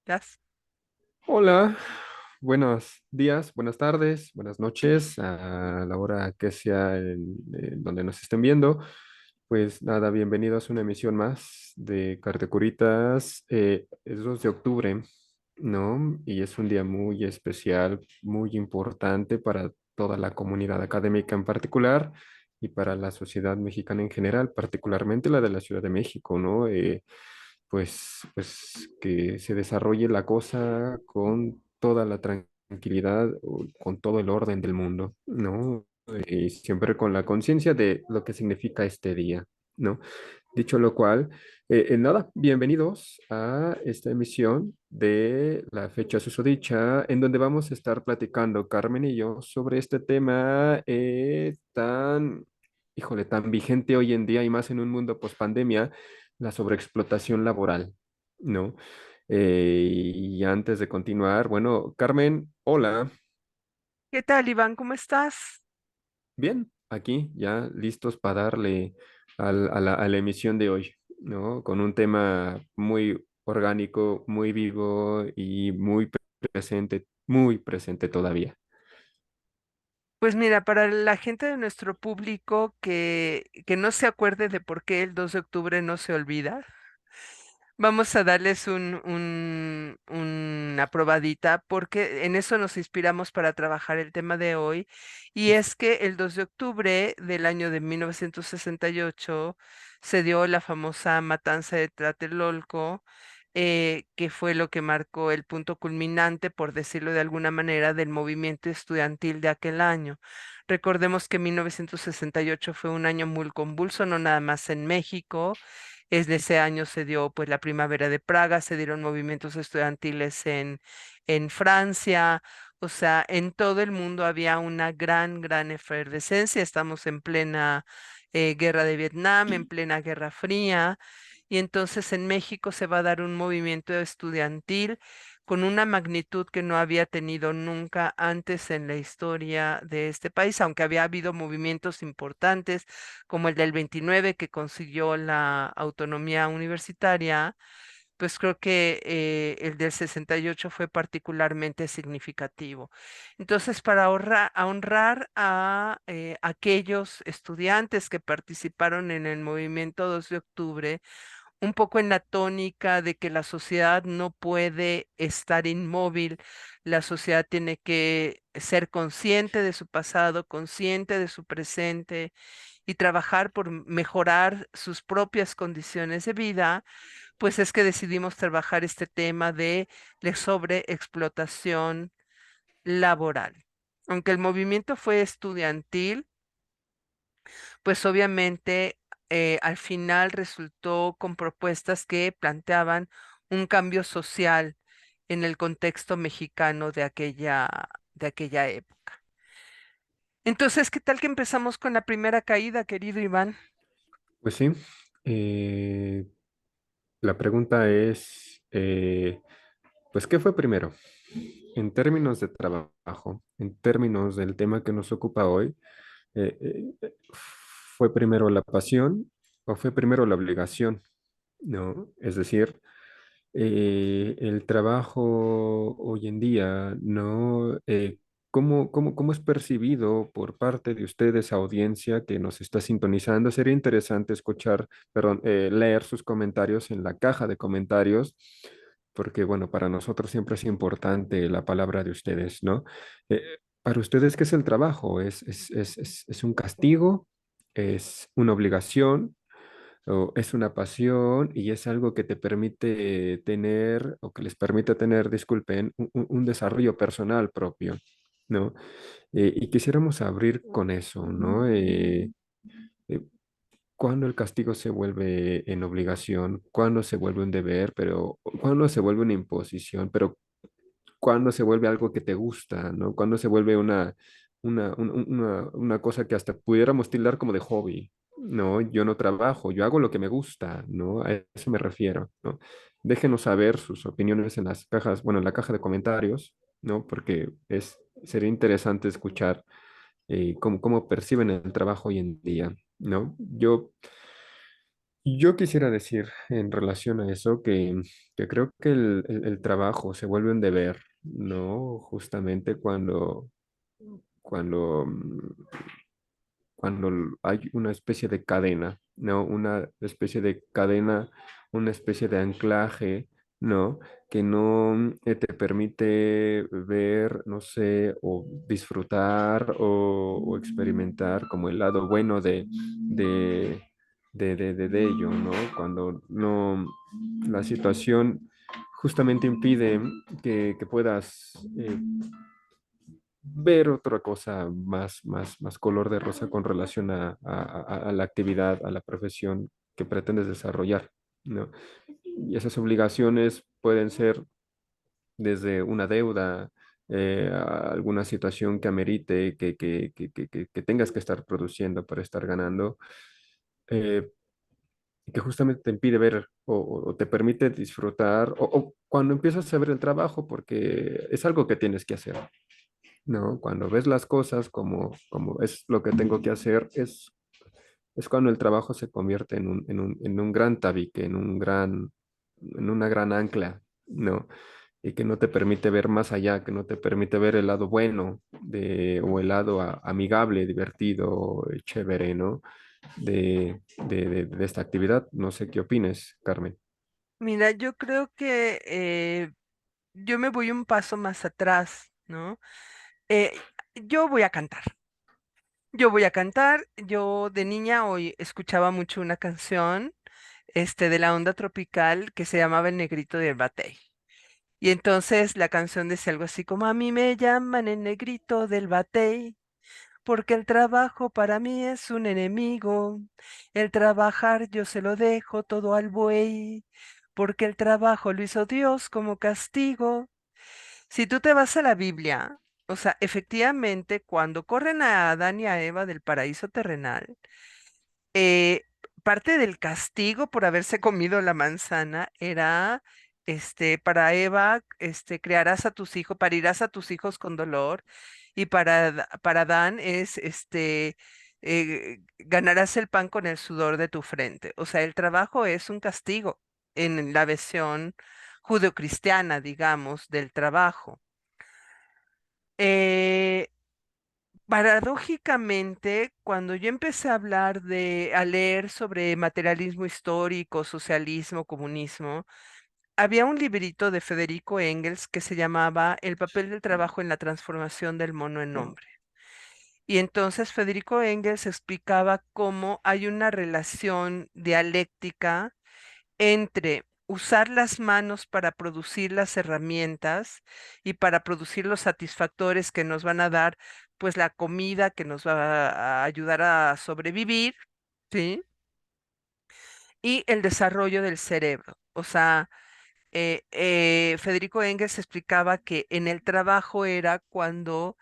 Ya. Hola, buenos días, buenas tardes, buenas noches, a la hora que sea donde nos estén viendo. Pues nada, bienvenidos a una emisión más de Cartecuritas. Es 2 de octubre, ¿no? Y es un día muy especial, muy importante para toda la comunidad académica en particular y para la sociedad mexicana en general, particularmente la de la Ciudad de México, ¿no? Pues que se desarrolle la cosa con toda la tranquilidad, o con todo el orden del mundo, ¿no? Y siempre con la conciencia de lo que significa este día, ¿no? Dicho lo cual, nada, bienvenidos a esta emisión de la fecha susodicha, en donde vamos a estar platicando, Carmen y yo, sobre este tema híjole, tan vigente hoy en día y más en un mundo post pandemia, la sobreexplotación laboral, ¿no? Y antes de continuar, bueno, Carmen, hola, ¿Qué tal, Iván? ¿Cómo estás? bien, aquí ya listos para darle a la emisión de hoy, ¿no? Con un tema muy orgánico, muy vivo y muy presente todavía. Pues mira, para la gente de nuestro público que no se acuerde de por qué el 2 de octubre no se olvida, vamos a darles una probadita porque en eso nos inspiramos para trabajar el tema de hoy. Y es que el 2 de octubre del año de 1968 se dio la famosa matanza de Tlatelolco, que fue lo que marcó el punto culminante, por decirlo de alguna manera, del movimiento estudiantil de aquel año. Recordemos que 1968 fue un año muy convulso, no nada más en México. Es de ese año se dio pues la Primavera de Praga, se dieron movimientos estudiantiles en Francia, o sea, en todo el mundo había una gran efervescencia. Estamos en plena guerra de Vietnam, en plena Guerra Fría, y entonces en México se va a dar un movimiento estudiantil con una magnitud que no había tenido nunca antes en la historia de este país, aunque había habido movimientos importantes como el del 29 que consiguió la autonomía universitaria. Pues creo que el del 68 fue particularmente significativo. Entonces, para honrar a aquellos estudiantes que participaron en el movimiento 2 de octubre, un poco en la tónica de que la sociedad no puede estar inmóvil, la sociedad tiene que ser consciente de su pasado, consciente de su presente y trabajar por mejorar sus propias condiciones de vida, pues es que decidimos trabajar este tema de la sobreexplotación laboral. Aunque el movimiento fue estudiantil, pues obviamente al final resultó con propuestas que planteaban un cambio social en el contexto mexicano de aquella época. Entonces, ¿qué tal que empezamos con la primera caída, querido Iván? Pues sí, eh, la pregunta es, pues, ¿qué fue primero? En términos de trabajo, en términos del tema que nos ocupa hoy, ¿fue primero la pasión o fue primero la obligación? ¿No? Es decir, el trabajo hoy en día, ¿no? ¿Cómo es percibido por parte de ustedes, audiencia que nos está sintonizando? Sería interesante escuchar, perdón, leer sus comentarios en la caja de comentarios, porque, bueno, para nosotros siempre es importante la palabra de ustedes, ¿no? Eh, para ustedes, ¿qué es el trabajo? ¿Es un castigo? ¿Es una obligación? ¿O es una pasión y es algo que te permite tener, o que les permite tener, disculpen, un desarrollo personal propio, ¿no? Y quisiéramos abrir con eso, ¿no? Eh, ¿Cuándo el castigo se vuelve en obligación? ¿Cuándo se vuelve un deber? Pero ¿cuándo se vuelve una imposición? Pero ¿cuándo se vuelve algo que te gusta? ¿No? ¿Cuándo se vuelve una cosa que hasta pudiéramos tildar como de hobby? No, yo no trabajo, yo hago lo que me gusta, ¿no? A eso me refiero, ¿no? Déjenos saber sus opiniones en las cajas, bueno, en la caja de comentarios, ¿no? Porque sería interesante escuchar cómo perciben el trabajo hoy en día. ¿no? Yo quisiera decir en relación a eso que creo que el trabajo se vuelve un deber, ¿no? Justamente cuando, cuando hay una especie de cadena, ¿no? Una especie de cadena, una especie de anclaje, ¿no? Que no te permite ver, no sé, o disfrutar o experimentar como el lado bueno de, de ello, ¿no? Cuando no, la situación justamente impide que puedas ver otra cosa más color de rosa con relación a la actividad, a la profesión que pretendes desarrollar, ¿no? Y esas obligaciones pueden ser desde una deuda, a alguna situación que amerite que tengas que estar produciendo para estar ganando, eh, que justamente te impide ver o te permite disfrutar, o cuando empiezas a ver el trabajo, porque es algo que tienes que hacer. ¿No? Cuando ves las cosas como es lo que tengo que hacer, es cuando el trabajo se convierte en un gran tabique, en una gran ancla, ¿no? Y que no te permite ver más allá, que no te permite ver el lado bueno o el lado amigable, divertido, chévere, ¿no? De esta actividad. No sé qué opines, Carmen. Mira, yo creo que yo me voy un paso más atrás, ¿no? Eh, yo voy a cantar. Yo voy a cantar. Yo de niña hoy escuchaba mucho una canción, de la onda tropical que se llamaba El Negrito del Batey. Y entonces la canción decía algo así como: a mí me llaman el negrito del batey, porque el trabajo para mí es un enemigo. El trabajar yo se lo dejo todo al buey, porque el trabajo lo hizo Dios como castigo. Si tú te vas a la Biblia, o sea, efectivamente, cuando corren a Adán y a Eva del paraíso terrenal, eh, parte del castigo por haberse comido la manzana era, para Eva, criarás a tus hijos, parirás a tus hijos con dolor, y para Adán es, ganarás el pan con el sudor de tu frente. O sea, el trabajo es un castigo en la versión judeocristiana, digamos, del trabajo. Eh, Paradójicamente, cuando yo empecé a leer sobre materialismo histórico, socialismo, comunismo, había un librito de Federico Engels que se llamaba El papel del trabajo en la transformación del mono en hombre. Y entonces Federico Engels explicaba cómo hay una relación dialéctica entre usar las manos para producir las herramientas y para producir los satisfactores que nos van a dar, pues la comida que nos va a ayudar a sobrevivir, ¿sí? Y el desarrollo del cerebro. O sea, Federico Engels explicaba que en el trabajo era cuando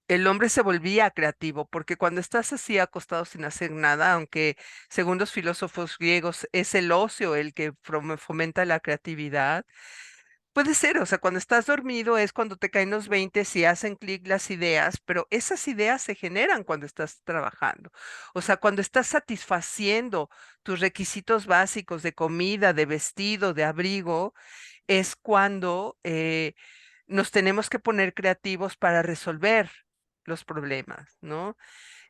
el hombre se volvía creativo, porque cuando estás así acostado sin hacer nada, aunque según los filósofos griegos es el ocio el que fomenta la creatividad, puede ser, o sea, cuando estás dormido es cuando te caen los 20 y hacen clic las ideas, pero esas ideas se generan cuando estás trabajando. O sea, cuando estás satisfaciendo tus requisitos básicos de comida, de vestido, de abrigo, es cuando nos tenemos que poner creativos para resolver los problemas, ¿no?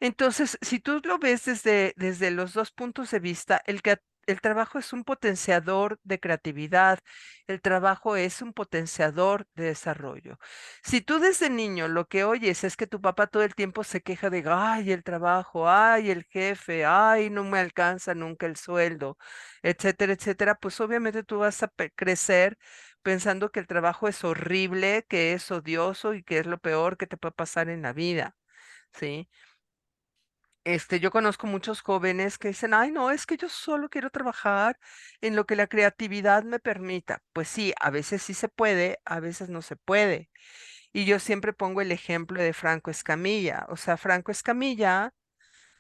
Entonces, si tú lo ves desde los dos puntos de vista, el trabajo es un potenciador de creatividad, el trabajo es un potenciador de desarrollo. Si tú desde niño lo que oyes es que tu papá todo el tiempo se queja de, ay, el trabajo, ay, el jefe, ay, no me alcanza nunca el sueldo, etcétera, etcétera, pues obviamente tú vas a crecer pensando que el trabajo es horrible, que es odioso y que es lo peor que te puede pasar en la vida. ¿Sí? Yo conozco muchos jóvenes que dicen, ay, no, es que yo solo quiero trabajar en lo que la creatividad me permita. Pues sí, a veces sí se puede, a veces no se puede. Y yo siempre pongo el ejemplo de Franco Escamilla. O sea, Franco Escamilla,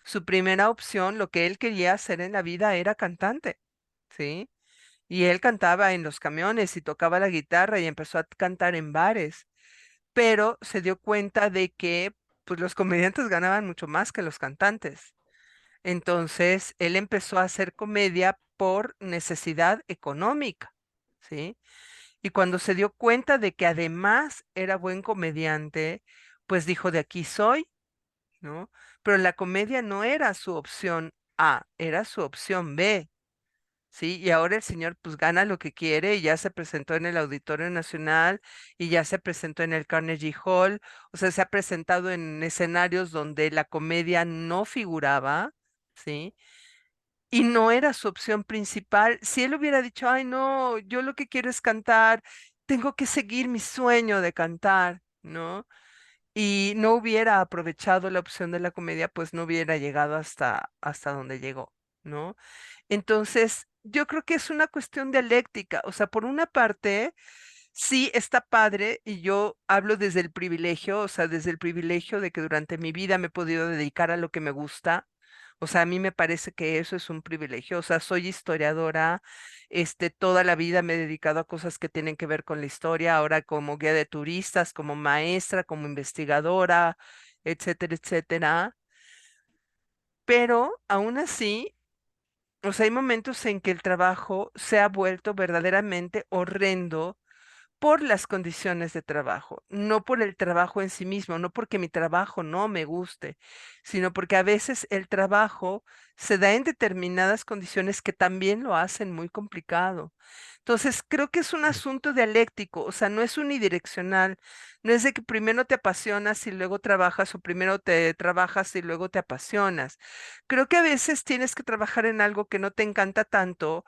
su primera opción, lo que él quería hacer en la vida era cantante, ¿sí? Y él cantaba en los camiones y tocaba la guitarra y empezó a cantar en bares, pero se dio cuenta de que pues los comediantes ganaban mucho más que los cantantes. Entonces, él empezó a hacer comedia por necesidad económica, ¿sí? Y cuando se dio cuenta de que además era buen comediante, pues dijo, de aquí soy, ¿no? Pero la comedia no era su opción A, era su opción B. Sí, y ahora el señor pues gana lo que quiere y ya se presentó en el Auditorio Nacional y ya se presentó en el Carnegie Hall, o sea, se ha presentado en escenarios donde la comedia no figuraba, ¿sí? Y no era su opción principal. Si él hubiera dicho, ay, no, yo lo que quiero es cantar, tengo que seguir mi sueño de cantar, ¿no? Y no hubiera aprovechado la opción de la comedia, pues no hubiera llegado hasta donde llegó, ¿no? Entonces, yo creo que es una cuestión dialéctica. O sea, por una parte, sí está padre y yo hablo desde el privilegio, o sea, desde el privilegio de que durante mi vida me he podido dedicar a lo que me gusta. O sea, a mí me parece que eso es un privilegio. O sea, soy historiadora, toda la vida me he dedicado a cosas que tienen que ver con la historia, ahora como guía de turistas, como maestra, como investigadora, etcétera, etcétera. Pero aún así, o sea, hay momentos en que el trabajo se ha vuelto verdaderamente horrendo por las condiciones de trabajo, no por el trabajo en sí mismo, no porque mi trabajo no me guste, sino porque a veces el trabajo se da en determinadas condiciones que también lo hacen muy complicado. Entonces, creo que es un asunto dialéctico, o sea, no es unidireccional, no es de que primero te apasionas y luego trabajas o primero te trabajas y luego te apasionas. Creo que a veces tienes que trabajar en algo que no te encanta tanto,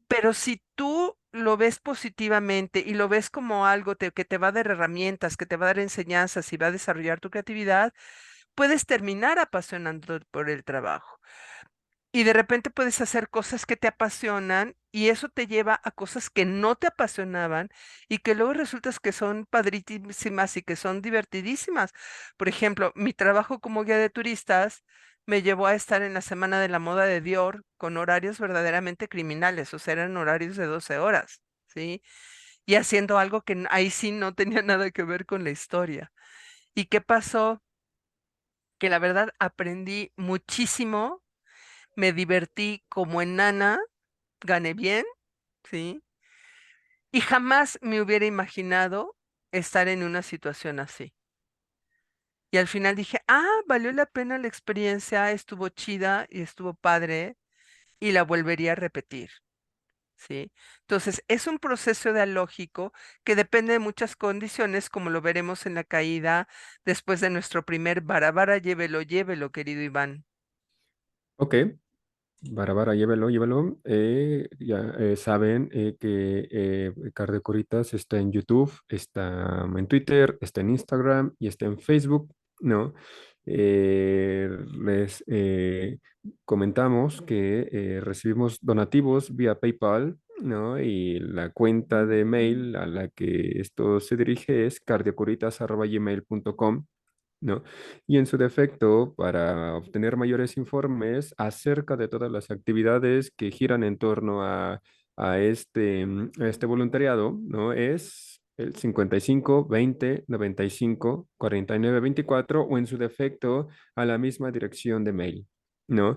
pero si tú lo ves positivamente y lo ves como algo que te va a dar herramientas, que te va a dar enseñanzas y va a desarrollar tu creatividad, puedes terminar apasionándote por el trabajo. Y de repente puedes hacer cosas que te apasionan y eso te lleva a cosas que no te apasionaban y que luego resultas que son padrísimas y que son divertidísimas. Por ejemplo, mi trabajo como guía de turistas me llevó a estar en la Semana de la Moda de Dior con horarios verdaderamente criminales, o sea, eran horarios de 12 horas, ¿sí? Y haciendo algo que ahí sí no tenía nada que ver con la historia. ¿Y qué pasó? Que la verdad aprendí muchísimo, me divertí como enana, gané bien, ¿sí? Y jamás me hubiera imaginado estar en una situación así. Y al final dije, valió la pena la experiencia, estuvo chida y estuvo padre y la volvería a repetir, ¿sí? Entonces, es un proceso dialógico que depende de muchas condiciones, como lo veremos en la caída después de nuestro primer bara, llévelo, llévelo, querido Iván. Ok, Bara, llévelo, llévelo. Ya saben que Cardecoritas está en YouTube, está en Twitter, está en Instagram y está en Facebook, ¿no? Les comentamos que recibimos donativos vía PayPal, ¿no? Y la cuenta de mail a la que esto se dirige es cardiocoritas@gmail.com, ¿no? Y en su defecto, para obtener mayores informes acerca de todas las actividades que giran en torno a este voluntariado, ¿no? Es el 55 20 95 49 24 o en su defecto a la misma dirección de mail, ¿no?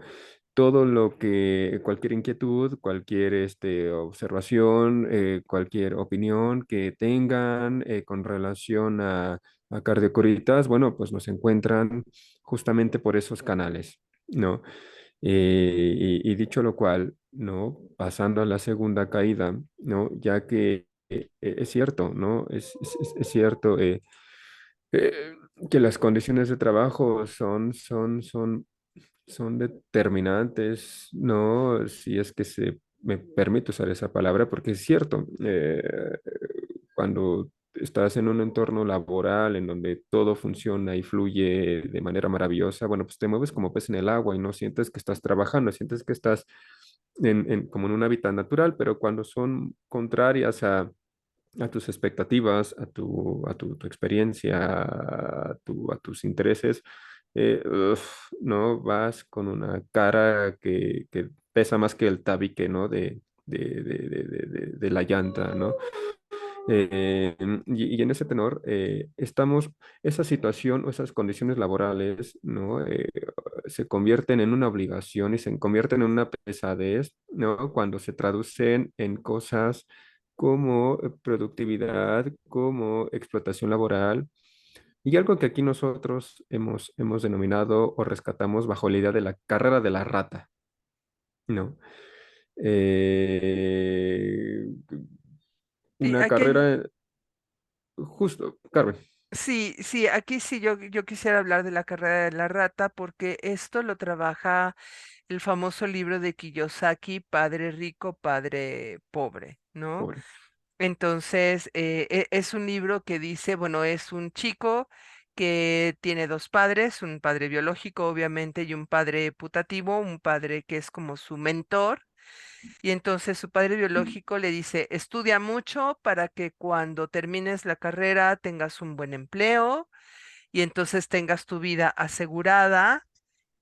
Todo lo que, cualquier inquietud, cualquier observación, cualquier opinión que tengan con relación a Cardiocoritas, bueno, pues nos encuentran justamente por esos canales, ¿no? Y dicho lo cual, ¿no? Pasando a la segunda caída, ¿no? Ya que es cierto, ¿no? Es cierto eh, que las condiciones de trabajo son determinantes, ¿no? Si es que se me permite usar esa palabra, porque es cierto, cuando estás en un entorno laboral en donde todo funciona y fluye de manera maravillosa, bueno, pues te mueves como pez en el agua y no sientes que estás trabajando, sientes que estás como en un hábitat natural, pero cuando son contrarias a tus expectativas, tu experiencia, a tus intereses, ¿no? Vas con una cara que pesa más que el tabique, ¿no? De la llanta, ¿no? Y en ese tenor, esa situación o esas condiciones laborales, ¿no? Se convierten en una obligación y se convierten en una pesadez, ¿no? Cuando se traducen en cosas como productividad, como explotación laboral, y algo que aquí nosotros hemos denominado o rescatamos bajo la idea de la carrera de la rata, ¿no? Eh, Sí, una carrera, justo, Carmen, sí, sí, aquí sí yo quisiera hablar de la carrera de la rata porque esto lo trabaja el famoso libro de Kiyosaki, Padre Rico, Padre Pobre, ¿no? pobre, Entonces, es un libro que dice, bueno, es un chico que tiene dos padres, un padre biológico, obviamente, y un padre putativo, un padre que es como su mentor. Y entonces su padre biológico le dice, estudia mucho para que cuando termines la carrera tengas un buen empleo y entonces tengas tu vida asegurada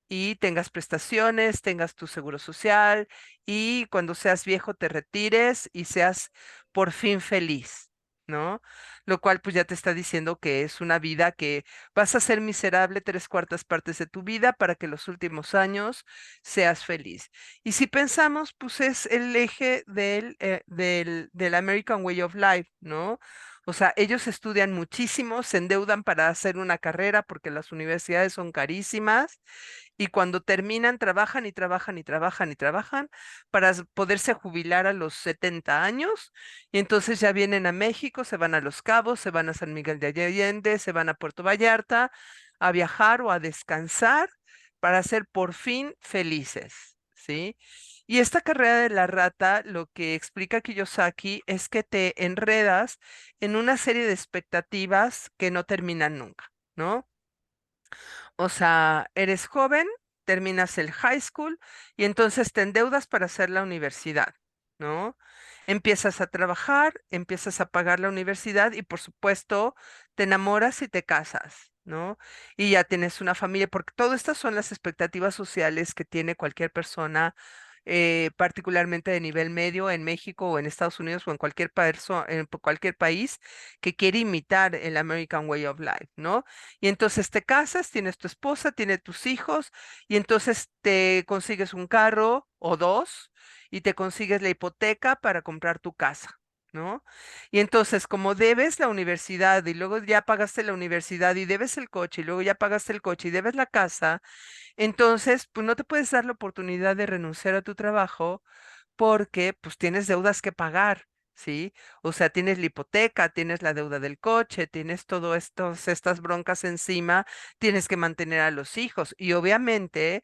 y tengas prestaciones, tengas tu seguro social y cuando seas viejo te retires y seas por fin feliz, ¿no? Lo cual pues ya te está diciendo que es una vida que vas a ser miserable tres cuartas partes de tu vida para que los últimos años seas feliz. Y si pensamos, pues es el eje del American Way of Life, ¿no? O sea, ellos estudian muchísimo, se endeudan para hacer una carrera porque las universidades son carísimas y cuando terminan trabajan y trabajan y trabajan y trabajan para poderse jubilar a los 70 años y entonces ya vienen a México, se van a Los Cabos, se van a San Miguel de Allende, se van a Puerto Vallarta a viajar o a descansar para ser por fin felices, ¿sí? Y esta carrera de la rata, lo que explica Kiyosaki es que te enredas en una serie de expectativas que no terminan nunca, ¿no? O sea, eres joven, terminas el high school y entonces te endeudas para hacer la universidad, ¿no? Empiezas a trabajar, empiezas a pagar la universidad y por supuesto te enamoras y te casas, ¿no? Y ya tienes una familia, porque todas estas son las expectativas sociales que tiene cualquier persona, particularmente de nivel medio en México o en Estados Unidos o en en cualquier país que quiere imitar el American Way of Life, ¿no? Y entonces te casas, tienes tu esposa, tienes tus hijos, y entonces te consigues un carro o dos y te consigues la hipoteca para comprar tu casa, ¿no? Y entonces, como debes la universidad y luego ya pagaste la universidad y debes el coche y luego ya pagaste el coche y debes la casa, entonces, pues no te puedes dar la oportunidad de renunciar a tu trabajo porque pues tienes deudas que pagar, ¿sí? O sea, tienes la hipoteca, tienes la deuda del coche, tienes todo estas broncas encima, tienes que mantener a los hijos y obviamente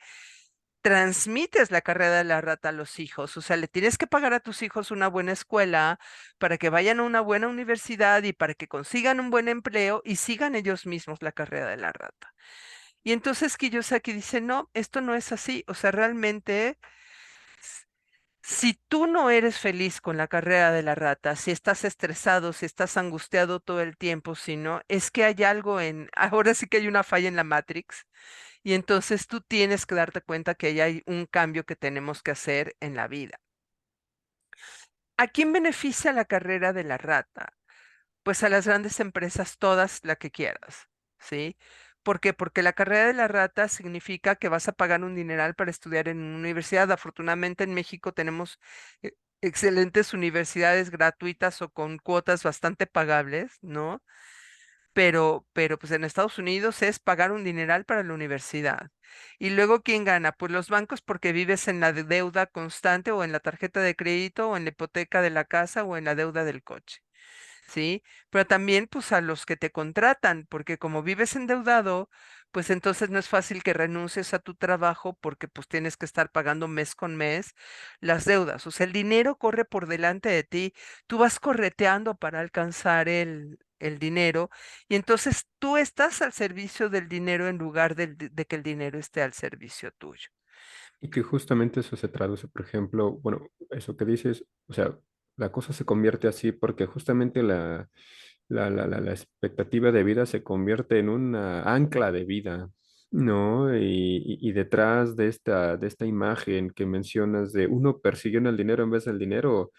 transmites la carrera de la rata a los hijos, o sea, le tienes que pagar a tus hijos una buena escuela para que vayan a una buena universidad y para que consigan un buen empleo y sigan ellos mismos la carrera de la rata. Y entonces Kiyosaki dice, no, esto no es así, o sea, realmente si tú no eres feliz con la carrera de la rata, si estás estresado, si estás angustiado todo el tiempo, si no, es que hay algo ahora sí que hay una falla en la Matrix y entonces tú tienes que darte cuenta que ya hay un cambio que tenemos que hacer en la vida. ¿A quién beneficia la carrera de la rata? Pues a las grandes empresas, todas la que quieras, ¿sí? ¿Por qué? Porque la carrera de la rata significa que vas a pagar un dineral para estudiar en una universidad. Afortunadamente en México tenemos excelentes universidades gratuitas o con cuotas bastante pagables, ¿no? Pero pues en Estados Unidos es pagar un dineral para la universidad. Y luego, ¿quién gana? Pues los bancos porque vives en la deuda constante o en la tarjeta de crédito o en la hipoteca de la casa o en la deuda del coche. ¿Sí? Pero también pues a los que te contratan, porque como vives endeudado, pues entonces no es fácil que renuncies a tu trabajo porque pues tienes que estar pagando mes con mes las deudas. O sea, el dinero corre por delante de ti, tú vas correteando para alcanzar el dinero y entonces tú estás al servicio del dinero en lugar de que el dinero esté al servicio tuyo. y que justamente eso se traduce, por ejemplo, bueno, eso que dices, o sea, la cosa se convierte así porque justamente la expectativa de vida se convierte en una ancla de vida, ¿no? Y detrás de esta imagen que mencionas de uno persiguiendo el dinero en vez del dinero,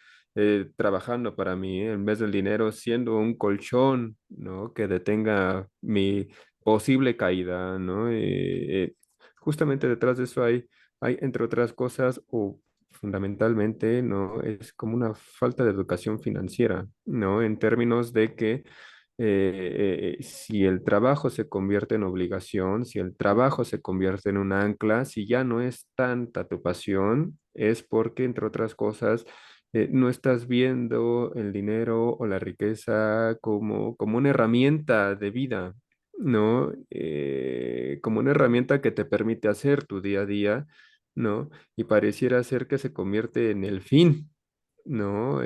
trabajando para mí, en vez del dinero siendo un colchón, ¿no? Que detenga mi posible caída, ¿no? Justamente detrás de eso hay, entre otras cosas, o fundamentalmente, ¿no? Es como una falta de educación financiera, ¿no? En términos de que si el trabajo se convierte en obligación, si el trabajo se convierte en un ancla, si ya no es tanta tu pasión, es porque, entre otras cosas, no estás viendo el dinero o la riqueza como una herramienta de vida, ¿no? Como una herramienta que te permite hacer tu día a día, ¿no? Y pareciera ser que se convierte en el fin, ¿no?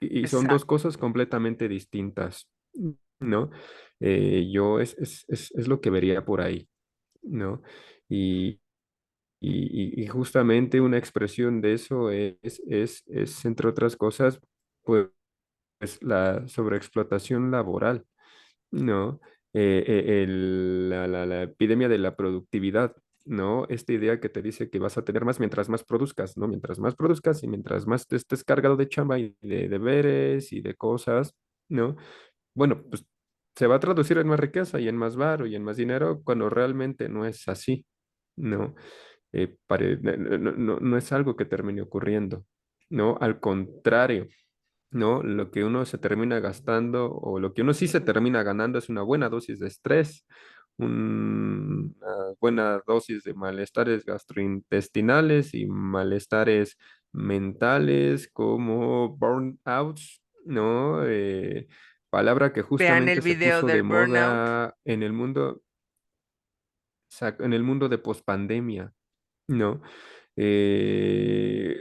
Y son dos Exacto. cosas completamente distintas, ¿no? Yo es lo que vería por ahí, ¿no? Y, y justamente una expresión de eso entre otras cosas, pues la sobreexplotación laboral, ¿no? La epidemia de la productividad, ¿no? Esta idea que te dice que vas a tener más mientras más produzcas, ¿no? Mientras más produzcas y mientras más te estés cargado de chamba y de deberes y de cosas, ¿no? Bueno, pues se va a traducir en más riqueza y en más varo y en más dinero cuando realmente no es así, ¿no? No es algo que termine ocurriendo, ¿no? Al contrario, ¿no? Lo que uno se termina gastando o lo que uno sí se termina ganando es una buena dosis de estrés, una buena dosis de malestares gastrointestinales y malestares mentales como burnouts, ¿no? Palabra que Vean el justamente se video puso de del burnout. moda en el mundo, en el mundo de pospandemia, ¿no? Eh,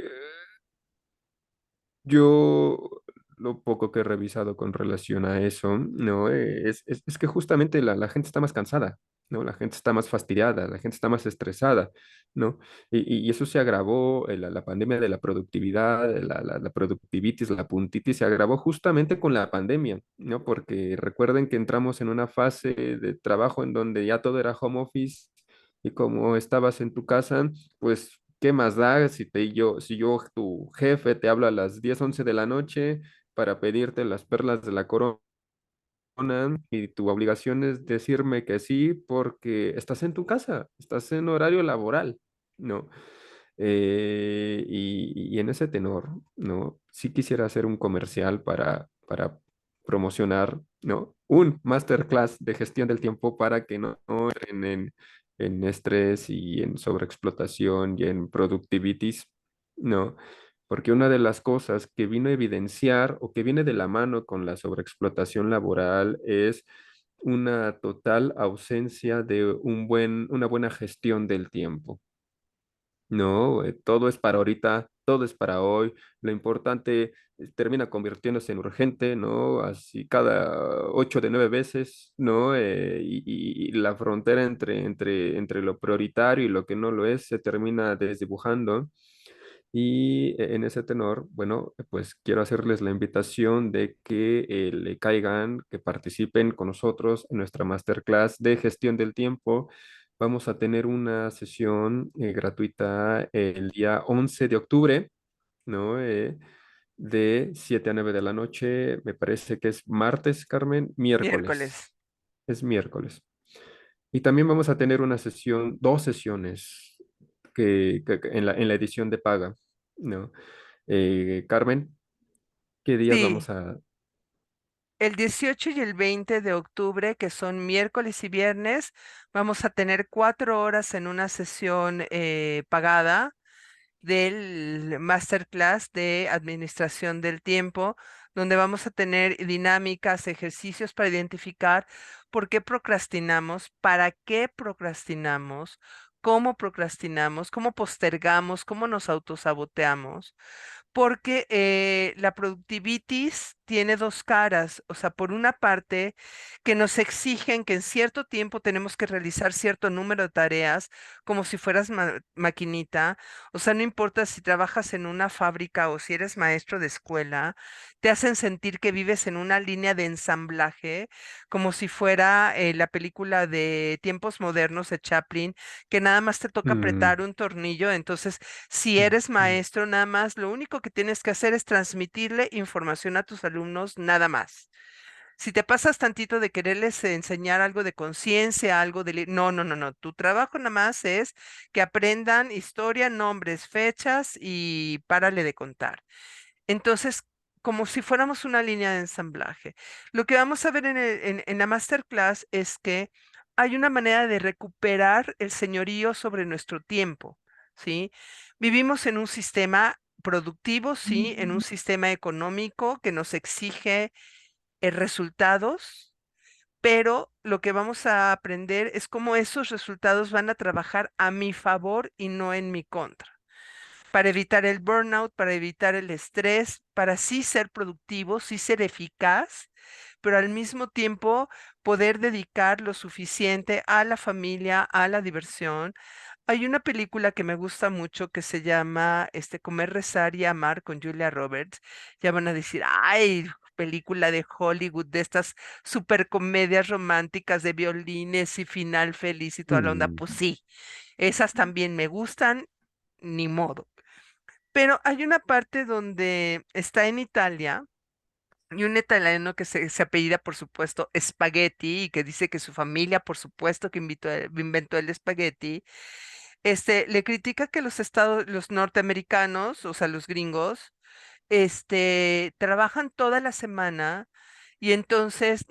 Yo lo poco que he revisado con relación a eso, ¿no? Es que justamente la gente está más cansada, ¿no? La gente está más fastidiada, la gente está más estresada, ¿no? Y eso se agravó, la pandemia de la productividad, la productivitis, la puntitis, se agravó justamente con la pandemia, ¿no? Porque recuerden que entramos en una fase de trabajo en donde ya todo era home office y como estabas en tu casa, pues ¿qué más da si yo, tu jefe, te habla a las 10 11 de la noche para pedirte las perlas de la corona y tu obligación es decirme que sí porque estás en tu casa, estás en horario laboral, ¿no? Y en ese tenor, ¿no? Sí quisiera hacer un comercial para promocionar, ¿no? Un masterclass de gestión del tiempo para que no entren en estrés y en sobreexplotación y en productivitis, ¿no? Porque una de las cosas que vino a evidenciar o que viene de la mano con la sobreexplotación laboral es una total ausencia de una buena gestión del tiempo. No, todo es para ahorita, todo es para hoy. Lo importante termina convirtiéndose en urgente, ¿no? Así cada 8 de 9 veces, ¿no? Y la frontera entre lo prioritario y lo que no lo es se termina desdibujando. Y en ese tenor, bueno, pues quiero hacerles la invitación de que le caigan, que participen con nosotros en nuestra masterclass de gestión del tiempo. Vamos a tener una sesión gratuita el día 11 de octubre, ¿no? De 7 a 9 de la noche, me parece que es martes, Carmen, miércoles, Miércoles. es miércoles. Y también vamos a tener una sesión, dos sesiones en la edición de paga, ¿no? Carmen, ¿qué días Sí, vamos a...? el 18 y el 20 de octubre, que son miércoles y viernes, vamos a tener 4 horas en una sesión pagada del masterclass de administración del tiempo, donde vamos a tener dinámicas, ejercicios para identificar por qué procrastinamos, para qué procrastinamos, cómo postergamos, cómo nos autosaboteamos, porque la productivitis tiene dos caras. O sea, por una parte, que nos exigen que en cierto tiempo tenemos que realizar cierto número de tareas, como si fueras maquinita. O sea, no importa si trabajas en una fábrica o si eres maestro de escuela, te hacen sentir que vives en una línea de ensamblaje, como si fuera la película de tiempos modernos de Chaplin, que nada más te toca mm, apretar un tornillo. Entonces, si mm, eres mm, maestro, nada más, lo único que tienes que hacer es transmitirle información a tus alumnos, nada más. Si te pasas tantito de quererles enseñar algo de conciencia, algo de... No, no, no, no. Tu trabajo nada más es que aprendan historia, nombres, fechas y párale de contar. Entonces, como si fuéramos una línea de ensamblaje. Lo que vamos a ver en la masterclass es que hay una manera de recuperar el señorío sobre nuestro tiempo, ¿sí? Vivimos en un sistema productivo, sí, en un sistema económico que nos exige resultados, pero lo que vamos a aprender es cómo esos resultados van a trabajar a mi favor y no en mi contra, para evitar el burnout, para evitar el estrés, para sí ser productivo, sí ser eficaz, pero al mismo tiempo poder dedicar lo suficiente a la familia, a la diversión. Hay una película que me gusta mucho que se llama Comer, Rezar y Amar con Julia Roberts. Ya van a decir, ay, película de Hollywood, de estas super comedias románticas de violines y final feliz y toda la onda. mm, Pues sí, esas también me gustan, ni modo. Pero hay una parte donde está en Italia y un italiano que se apellida, por supuesto, Spaghetti y que dice que su familia, por supuesto, que inventó el espagueti. Le critica que los norteamericanos, o sea, los gringos, trabajan toda la semana y entonces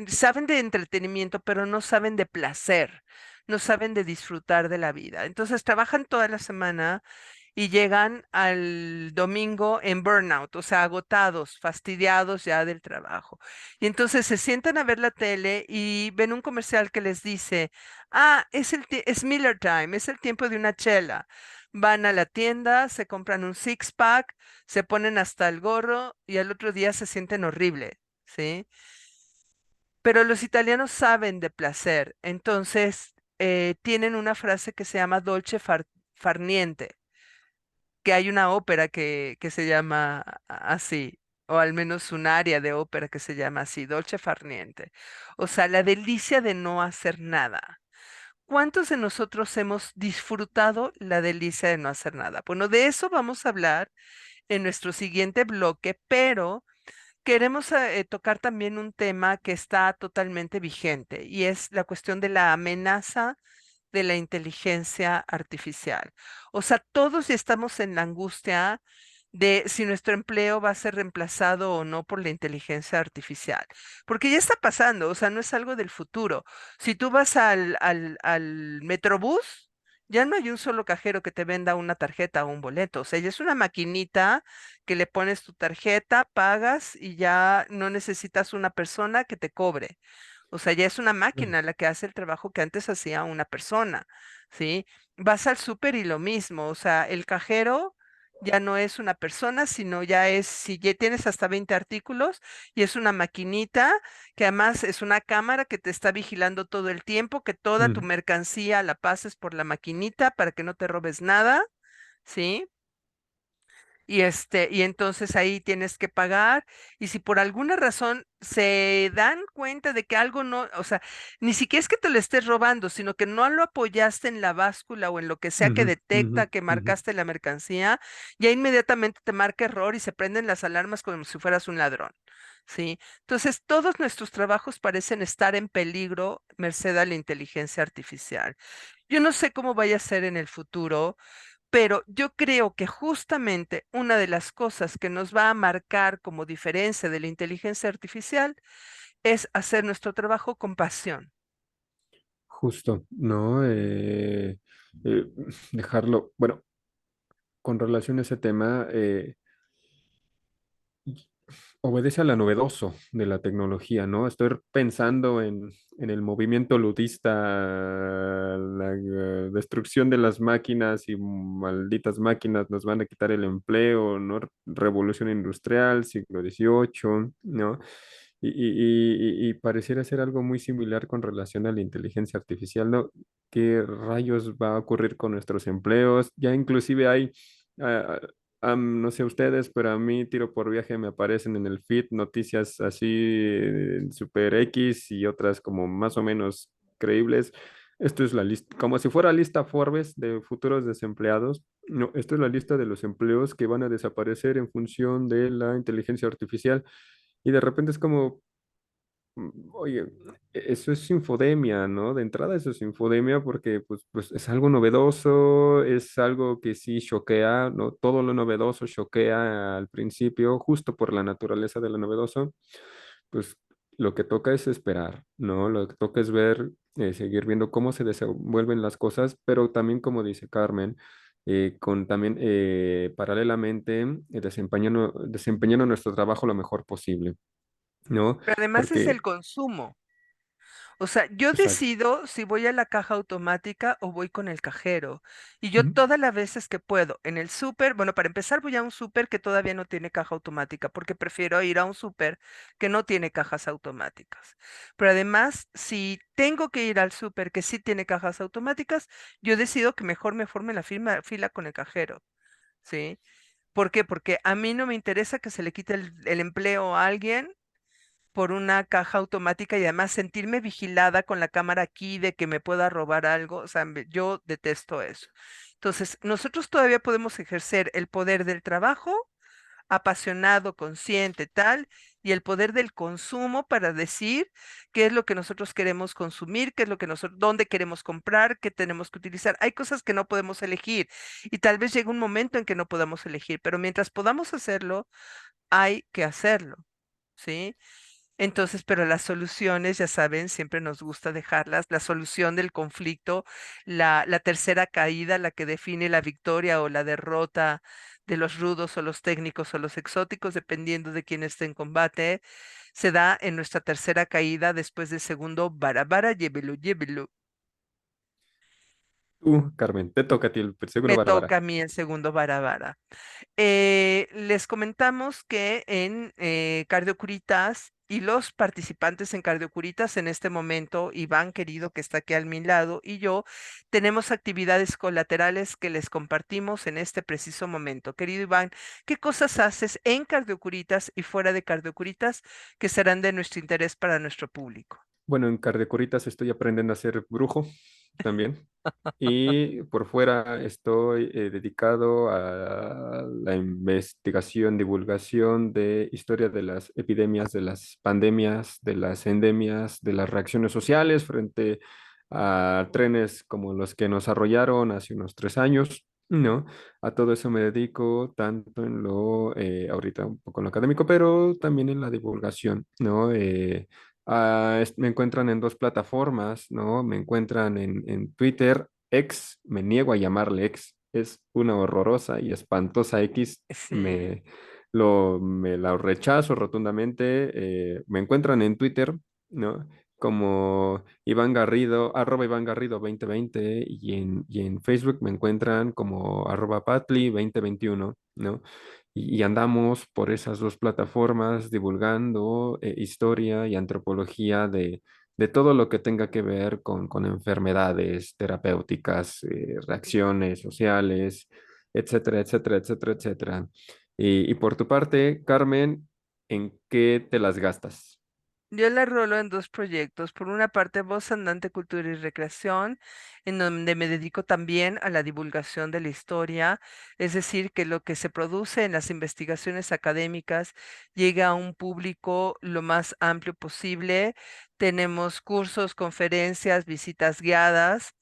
saben de entretenimiento, pero no saben de placer, no saben de disfrutar de la vida. Entonces trabajan toda la semana y llegan al domingo en burnout, o sea, agotados, fastidiados ya del trabajo. Y entonces se sientan a ver la tele y ven un comercial que les dice, ah, es Miller Time, es el tiempo de una chela. Van a la tienda, se compran un six-pack, se ponen hasta el gorro y al otro día se sienten horrible, ¿sí? Pero los italianos saben de placer, entonces tienen una frase que se llama dolce far niente, que hay una ópera que se llama así, o al menos un área de ópera que se llama así, dolce far niente. O sea, la delicia de no hacer nada. ¿Cuántos de nosotros hemos disfrutado la delicia de no hacer nada? Bueno, de eso vamos a hablar en nuestro siguiente bloque, pero queremos tocar también un tema que está totalmente vigente y es la cuestión de la amenaza de la inteligencia artificial. O sea, todos ya estamos en la angustia de si nuestro empleo va a ser reemplazado o no por la inteligencia artificial, porque ya está pasando, o sea, no es algo del futuro. Si tú vas al Metrobús, ya no hay un solo cajero que te venda una tarjeta o un boleto, o sea, ya es una maquinita que le pones tu tarjeta, pagas y ya no necesitas una persona que te cobre. O sea, ya es una mm, máquina la que hace el trabajo que antes hacía una persona, ¿sí? Vas al súper y lo mismo, o sea, el cajero ya no es una persona, sino ya es, si ya tienes hasta 20 artículos y es una maquinita que además es una cámara que te está vigilando todo el tiempo, que toda tu mm, mercancía la pases por la maquinita para que no te robes nada, ¿sí? Y entonces ahí tienes que pagar. Y si por alguna razón se dan cuenta de que algo no, o sea, ni siquiera es que te lo estés robando, sino que no lo apoyaste en la báscula o en lo que sea que ujú, ujú, detecta que ujú. marcaste la mercancía, ya inmediatamente te marca error y se prenden las alarmas como si fueras un ladrón. ¿Sí? Entonces, todos nuestros trabajos parecen estar en peligro merced a la inteligencia artificial. Yo no sé cómo vaya a ser en el futuro, pero yo creo que justamente una de las cosas que nos va a marcar como diferencia de la inteligencia artificial es hacer nuestro trabajo con pasión. Justo, ¿no? Eh, dejarlo, bueno, con relación a ese tema, obedece a la novedoso de la tecnología, ¿no? Estoy pensando en el movimiento ludista, la destrucción de las máquinas y malditas máquinas nos van a quitar el empleo, ¿no? Revolución industrial, siglo XVIII, ¿no? Y pareciera ser algo muy similar con relación a la inteligencia artificial, ¿no? ¿Qué rayos va a ocurrir con nuestros empleos? Ya inclusive hay... ah, no sé ustedes, pero a mí tiro por viaje me aparecen en el feed noticias así super X y otras como más o menos creíbles. Esto es la lista, como si fuera lista Forbes de futuros desempleados. No, esto es la lista de los empleos que van a desaparecer en función de la inteligencia artificial. Y de repente es como, oye, eso es infodemia, ¿no? De entrada eso es infodemia porque pues es algo novedoso, es algo que sí choquea, ¿no? Todo lo novedoso choquea al principio, justo por la naturaleza de lo novedoso, pues lo que toca es esperar, ¿no? Lo que toca es ver, seguir viendo cómo se desenvuelven las cosas, pero también como dice Carmen, con también paralelamente desempeñando nuestro trabajo lo mejor posible, ¿no? Pero además es el Porque, consumo. O sea, yo exacto. decido si voy a la caja automática o voy con el cajero. Y yo Ujú. todas las veces que puedo, en el súper, bueno, para empezar voy a un súper que todavía no tiene caja automática, porque prefiero ir a un súper que no tiene cajas automáticas. Pero además, si tengo que ir al súper que sí tiene cajas automáticas, yo decido que mejor me forme la fila con el cajero, ¿sí? ¿Por qué? Porque a mí no me interesa que se le quite el empleo a alguien por una caja automática y además sentirme vigilada con la cámara aquí de que me pueda robar algo. O sea, yo detesto eso. Entonces, nosotros todavía podemos ejercer el poder del trabajo apasionado, consciente, tal, y el poder del consumo para decir qué es lo que nosotros queremos consumir, qué es lo que nosotros, dónde queremos comprar, qué tenemos que utilizar. Hay cosas que no podemos elegir y tal vez llegue un momento en que no podamos elegir, pero mientras podamos hacerlo, hay que hacerlo, ¿sí? Entonces, pero las soluciones, ya saben, siempre nos gusta dejarlas. La solución del conflicto, la tercera caída, la que define la victoria o la derrota de los rudos o los técnicos o los exóticos, dependiendo de quién esté en combate, se da en nuestra tercera caída después del segundo bara bara, llévelo, llévelo. Carmen, te toca a ti el segundo Me Bárbara. toca a mí el segundo bara bara. Les comentamos que en Cardiocuritas y los participantes en Cardiocuritas en este momento, Iván querido que está aquí a mi lado y yo, tenemos actividades colaterales que les compartimos en este preciso momento. Querido Iván, ¿qué cosas haces en Cardiocuritas y fuera de Cardiocuritas que serán de nuestro interés para nuestro público? Bueno, en Cardiocuritas estoy aprendiendo a ser brujo también. Y por fuera estoy dedicado a la investigación, divulgación de historia de las epidemias, de las pandemias, de las endemias, de las reacciones sociales frente a trenes como los que nos arrollaron hace unos 3 años, ¿no? A todo eso me dedico, tanto en lo, ahorita un poco en lo académico, pero también en la divulgación, ¿no? Me encuentran en dos plataformas, ¿no? Me encuentran en Twitter, X, me niego a llamarle X, es una horrorosa y espantosa X, Sí, me la rechazo rotundamente. Me encuentran en Twitter, ¿no? Como Iván Garrido, @Iván Garrido 2020 y en Facebook me encuentran como @Patli 2021, ¿no? Y andamos por esas dos plataformas divulgando historia y antropología de todo lo que tenga que ver con enfermedades terapéuticas, reacciones sociales, etcétera, etcétera, etcétera, etcétera. Y por tu parte, Carmen, ¿en qué te las gastas? yo la rolo en dos proyectos. Por una parte, Voz Andante Cultura y Recreación, en donde me dedico también a la divulgación de la historia, es decir, que lo que se produce en las investigaciones académicas llega a un público lo más amplio posible. Tenemos cursos, conferencias, visitas guiadas.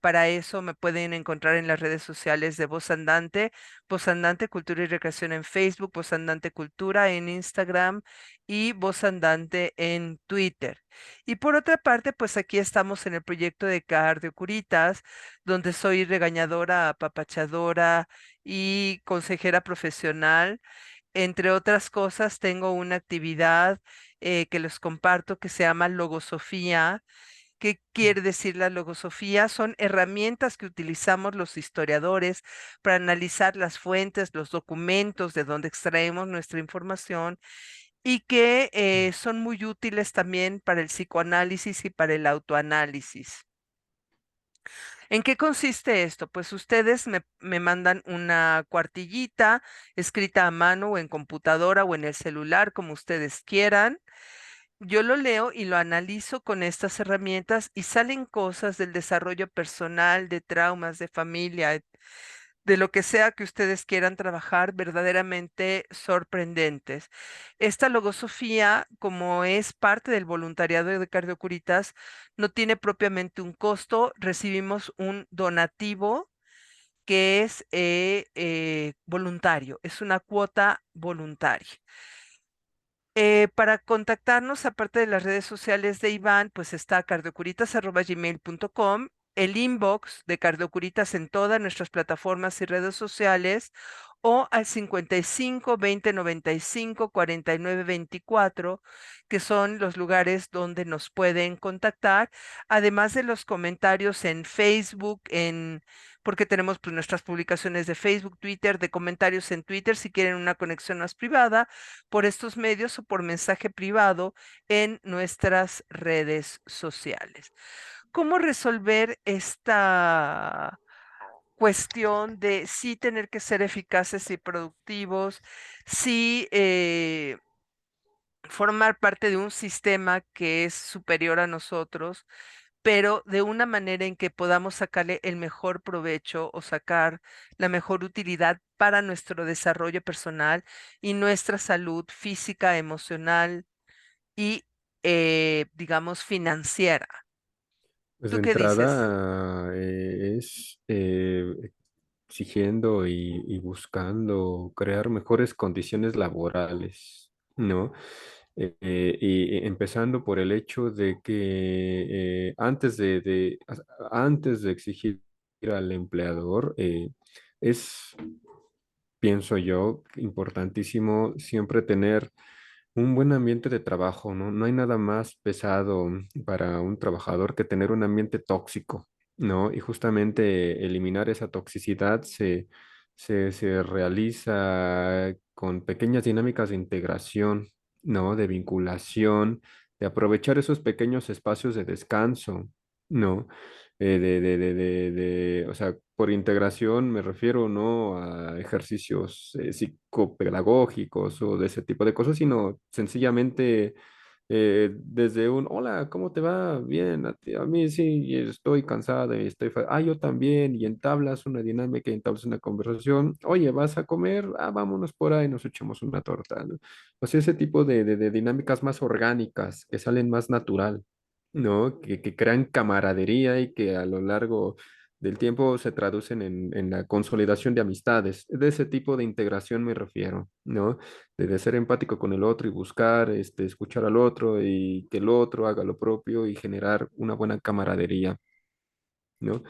Para eso me pueden encontrar en las redes sociales de Voz Andante Cultura y Recreación en Facebook, Voz Andante Cultura en Instagram y Voz Andante en Twitter. Y por otra parte, pues aquí estamos en el proyecto de Cardio Curitas, donde soy regañadora, apapachadora y consejera profesional. entre otras cosas, tengo una actividad que les comparto que se llama logosofía. ¿Qué quiere decir la logosofía? Son herramientas que utilizamos los historiadores para analizar las fuentes, los documentos de donde extraemos nuestra información y que son muy útiles también para el psicoanálisis y para el autoanálisis. ¿En qué consiste esto? Pues ustedes me mandan una cuartillita escrita a mano o en computadora o en el celular, como ustedes quieran. Yo lo leo y lo analizo con estas herramientas y salen cosas del desarrollo personal, de traumas, de familia, de lo que sea que ustedes quieran trabajar, verdaderamente sorprendentes. Esta logosofía, como es parte del voluntariado de Cardiocuritas, no tiene propiamente un costo, recibimos un donativo que es voluntario, es una cuota voluntaria. Para contactarnos, aparte de las redes sociales de Iván, pues está cardiocuritas@gmail.com, el inbox de Cardiocuritas en todas nuestras plataformas y redes sociales, o al 55 20 95 49 24, que son los lugares donde nos pueden contactar, además de los comentarios en Facebook, porque tenemos pues, nuestras publicaciones de Facebook, Twitter, de comentarios en Twitter, si quieren una conexión más privada por estos medios o por mensaje privado en nuestras redes sociales. ¿Cómo resolver esta cuestión de sí tener que ser eficaces y productivos, sí formar parte de un sistema que es superior a nosotros, pero de una manera en que podamos sacarle el mejor provecho o sacar la mejor utilidad para nuestro desarrollo personal y nuestra salud física, emocional y, digamos, financiera? Pues de ¿Tú qué dices? entrada es exigiendo y buscando crear mejores condiciones laborales, ¿no? Y empezando por el hecho de que antes de exigir al empleador, es, pienso yo, importantísimo siempre tener un buen ambiente de trabajo, ¿no? No hay nada más pesado para un trabajador que tener un ambiente tóxico, ¿no? Y justamente eliminar esa toxicidad se realiza con pequeñas dinámicas de integración, ¿no? De vinculación, de aprovechar esos pequeños espacios de descanso, ¿no? O sea, por integración me refiero no a ejercicios psicopedagógicos o de ese tipo de cosas, sino sencillamente desde un, hola, ¿cómo te va? Bien, a mí sí, estoy cansada y yo también, y entablas una dinámica, y entablas una conversación, oye, ¿vas a comer? Ah, vámonos por ahí, nos echamos una torta, ¿no? O sea, ese tipo de dinámicas más orgánicas, que salen más natural, ¿no? Que crean camaradería y que a lo largo del tiempo se traducen en la consolidación de amistades. De ese tipo de integración me refiero, ¿no? De ser empático con el otro y buscar, escuchar al otro y que el otro haga lo propio y generar una buena camaradería, ¿no?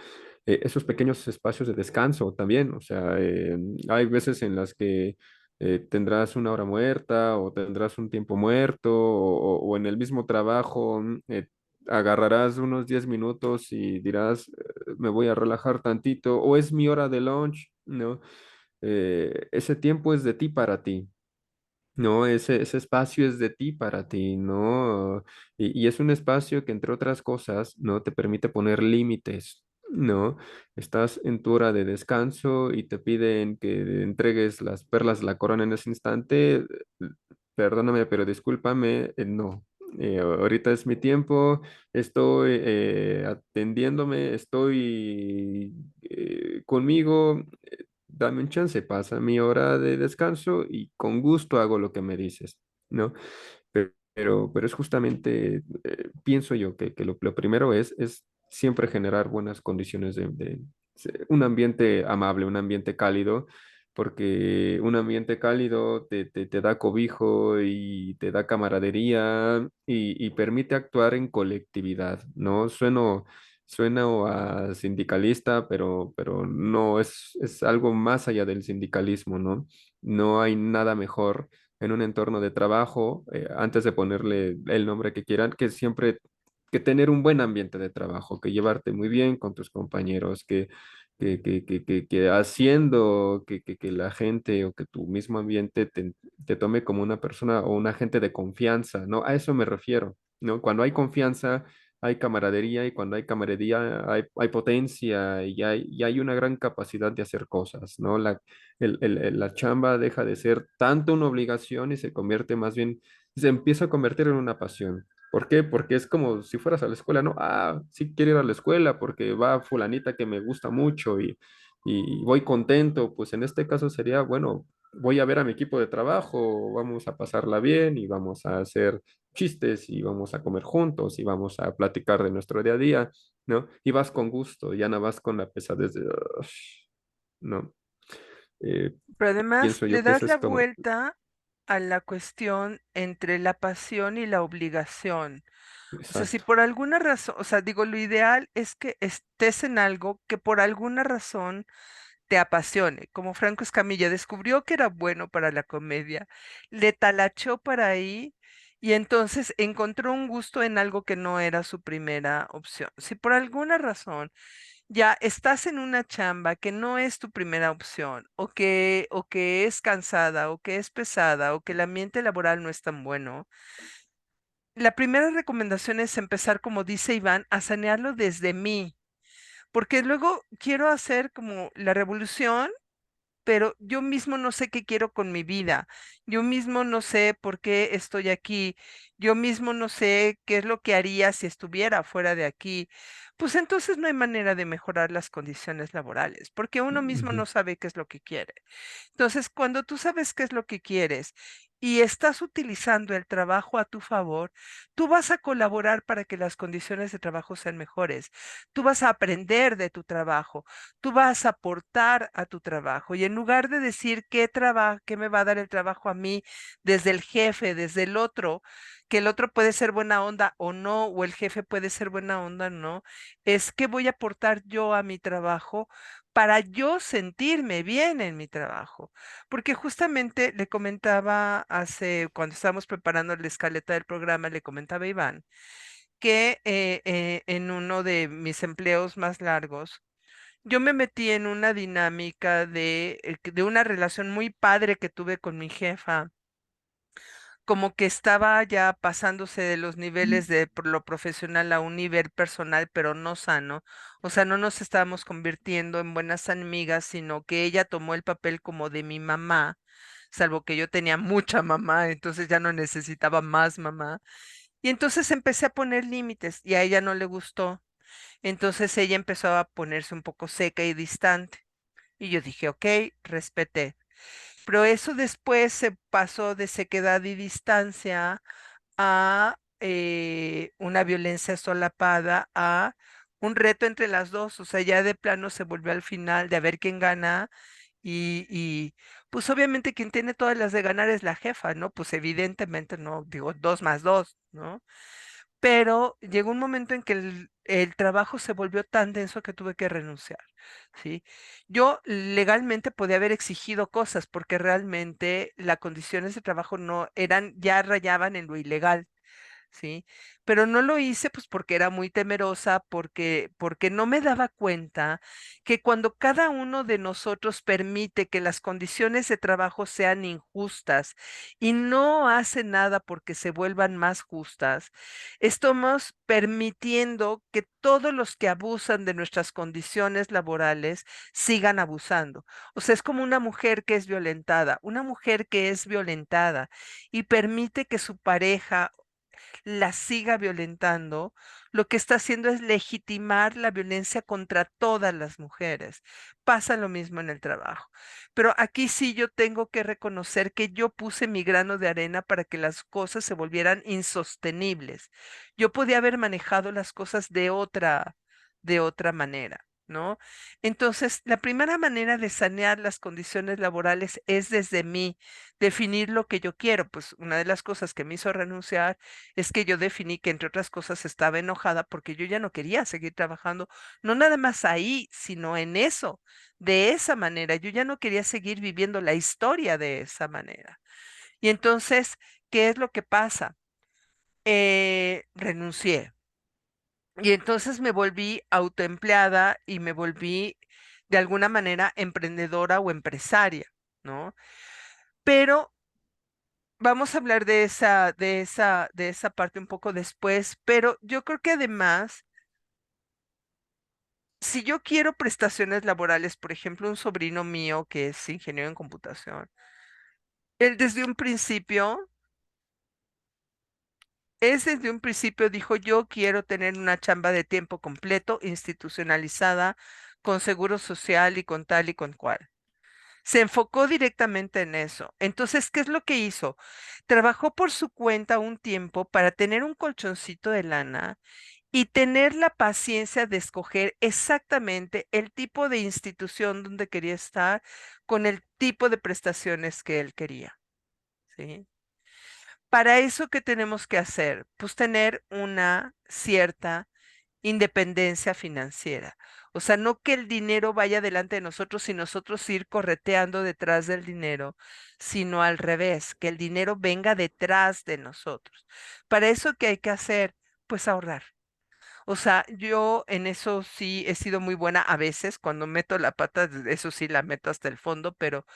Esos pequeños espacios de descanso también, o sea, hay veces en las que tendrás una hora muerta o tendrás un tiempo muerto o en el mismo trabajo agarrarás unos 10 minutos y dirás, me voy a relajar tantito o es mi hora de lunch, ¿no? Ese tiempo es de ti para ti. No, ese espacio es de ti para ti, ¿no? Y es un espacio que, entre otras cosas, ¿no? Te permite poner límites, ¿no? Estás en tu hora de descanso y te piden que entregues las perlas de la corona en ese instante. Perdóname, pero discúlpame, no. Ahorita es mi tiempo, estoy atendiéndome, estoy conmigo, dame un chance, pasa mi hora de descanso y con gusto hago lo que me dices, ¿no? Pero es justamente, pienso yo que lo primero es siempre generar buenas condiciones un ambiente amable, un ambiente cálido, porque un ambiente cálido te da cobijo y te da camaradería y permite actuar en colectividad, ¿no? suena o a sindicalista, pero no, es algo más allá del sindicalismo, ¿no? No hay nada mejor en un entorno de trabajo, antes de ponerle el nombre que quieran, que siempre que tener un buen ambiente de trabajo, que llevarte muy bien con tus compañeros, que haciendo que la gente o que tu mismo ambiente te tome como una persona o un agente de confianza, ¿no? A eso me refiero, ¿no? Cuando hay confianza, hay camaradería, y cuando hay camaradería hay potencia y hay una gran capacidad de hacer cosas, ¿no? La chamba deja de ser tanto una obligación y se convierte más bien, se empieza a convertir en una pasión. ¿Por qué? Porque es como si fueras a la escuela, ¿no? Ah, sí quiero ir a la escuela porque va fulanita que me gusta mucho y voy contento. Pues en este caso sería, bueno, voy a ver a mi equipo de trabajo, vamos a pasarla bien y vamos a hacer chistes y vamos a comer juntos y vamos a platicar de nuestro día a día, ¿no? Y vas con gusto, ya no vas con la pesadez de, "Ush", ¿no? Eh, Pero además pienso le yo que das eso la es como, vuelta a la cuestión entre la pasión y la obligación. O sea, si exacto. por alguna razón, o sea, digo, lo ideal es que estés en algo que por alguna razón te apasione, como Franco Escamilla descubrió que era bueno para la comedia, le talachó para ahí y entonces encontró un gusto en algo que no era su primera opción. Si por alguna razón ya estás en una chamba que no es tu primera opción, o que es cansada, o que es pesada, o que el ambiente laboral no es tan bueno, la primera recomendación es empezar, como dice Iván, a sanearlo desde mí, porque luego quiero hacer como la revolución, pero yo mismo no sé qué quiero con mi vida, yo mismo no sé por qué estoy aquí, yo mismo no sé qué es lo que haría si estuviera fuera de aquí, pues entonces no hay manera de mejorar las condiciones laborales, porque uno mismo Ujú, no sabe qué es lo que quiere. Entonces, cuando tú sabes qué es lo que quieres y estás utilizando el trabajo a tu favor, tú vas a colaborar para que las condiciones de trabajo sean mejores. Tú vas a aprender de tu trabajo, tú vas a aportar a tu trabajo y en lugar de decir qué trabajo, qué me va a dar el trabajo a mí desde el jefe, desde el otro, que el otro puede ser buena onda o no, o el jefe puede ser buena onda o no, es qué voy a aportar yo a mi trabajo para yo sentirme bien en mi trabajo. Porque justamente le comentaba cuando estábamos preparando la escaleta del programa, le comentaba a Iván que en uno de mis empleos más largos, yo me metí en una dinámica de una relación muy padre que tuve con mi jefa, como que estaba ya pasándose de los niveles de lo profesional a un nivel personal, pero no sano. O sea, no nos estábamos convirtiendo en buenas amigas, sino que ella tomó el papel como de mi mamá, salvo que yo tenía mucha mamá, entonces ya no necesitaba más mamá. Y entonces empecé a poner límites y a ella no le gustó. Entonces ella empezó a ponerse un poco seca y distante. Y yo dije, ok, respeté. Pero eso después se pasó de sequedad y distancia a una violencia solapada, a un reto entre las dos. O sea, ya de plano se volvió al final de a ver quién gana. Pues obviamente quien tiene todas las de ganar es la jefa, ¿no? Pues evidentemente no, digo, dos más dos, ¿no? Pero llegó un momento en que el trabajo se volvió tan denso que tuve que renunciar, ¿sí? Yo legalmente podía haber exigido cosas porque realmente las condiciones de trabajo no eran, ya rayaban en lo ilegal. ¿Sí? Pero no lo hice pues porque era muy temerosa, porque no me daba cuenta que cuando cada uno de nosotros permite que las condiciones de trabajo sean injustas y no hace nada porque se vuelvan más justas, estamos permitiendo que todos los que abusan de nuestras condiciones laborales sigan abusando. O sea, es como una mujer que es violentada, una mujer que es violentada y permite que su pareja la siga violentando, lo que está haciendo es legitimar la violencia contra todas las mujeres. Pasa lo mismo en el trabajo. Pero aquí sí yo tengo que reconocer que yo puse mi grano de arena para que las cosas se volvieran insostenibles. Yo podía haber manejado las cosas de otra manera. ¿no? Entonces, la primera manera de sanear las condiciones laborales es desde mí, definir lo que yo quiero. Pues una de las cosas que me hizo renunciar es que yo definí que, entre otras cosas, estaba enojada porque yo ya no quería seguir trabajando, no nada más ahí, sino en eso, de esa manera. Yo ya no quería seguir viviendo la historia de esa manera. Y entonces, ¿qué es lo que pasa? Renuncié. Y entonces me volví autoempleada y me volví de alguna manera emprendedora o empresaria, ¿no? Pero vamos a hablar de esa parte un poco después, pero yo creo que además, si yo quiero prestaciones laborales, por ejemplo, un sobrino mío que es ingeniero en computación, él desde un principio dijo, yo quiero tener una chamba de tiempo completo, institucionalizada, con seguro social y con tal y con cual. Se enfocó directamente en eso. Entonces, ¿qué es lo que hizo? Trabajó por su cuenta un tiempo para tener un colchoncito de lana y tener la paciencia de escoger exactamente el tipo de institución donde quería estar con el tipo de prestaciones que él quería, ¿sí? Para eso, ¿qué tenemos que hacer? Pues tener una cierta independencia financiera. O sea, no que el dinero vaya delante de nosotros y nosotros ir correteando detrás del dinero, sino al revés, que el dinero venga detrás de nosotros. Para eso, ¿qué hay que hacer? Pues ahorrar. O sea, yo en eso sí he sido muy buena a veces, cuando meto la pata, eso sí la meto hasta el fondo, pero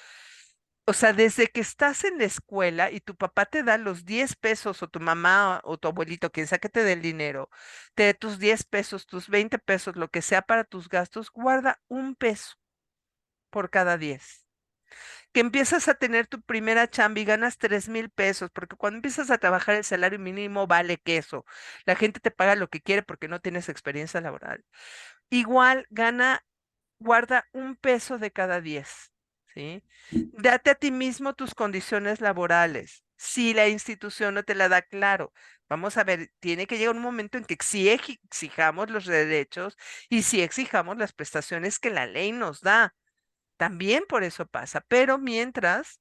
o sea, desde que estás en la escuela y tu papá te da los 10 pesos o tu mamá o tu abuelito, quien sea que te dé el dinero, te dé tus 10 pesos, tus 20 pesos, lo que sea para tus gastos, guarda un peso por cada 10. Que empiezas a tener tu primera chamba y ganas 3,000 pesos, porque cuando empiezas a trabajar el salario mínimo vale queso. La gente te paga lo que quiere porque no tienes experiencia laboral. Igual guarda un peso de cada 10, ¿sí? Date a ti mismo tus condiciones laborales. Si la institución no te la da, claro. Vamos a ver, tiene que llegar un momento en que sí exijamos los derechos y sí exijamos las prestaciones que la ley nos da. También por eso pasa. Pero mientras,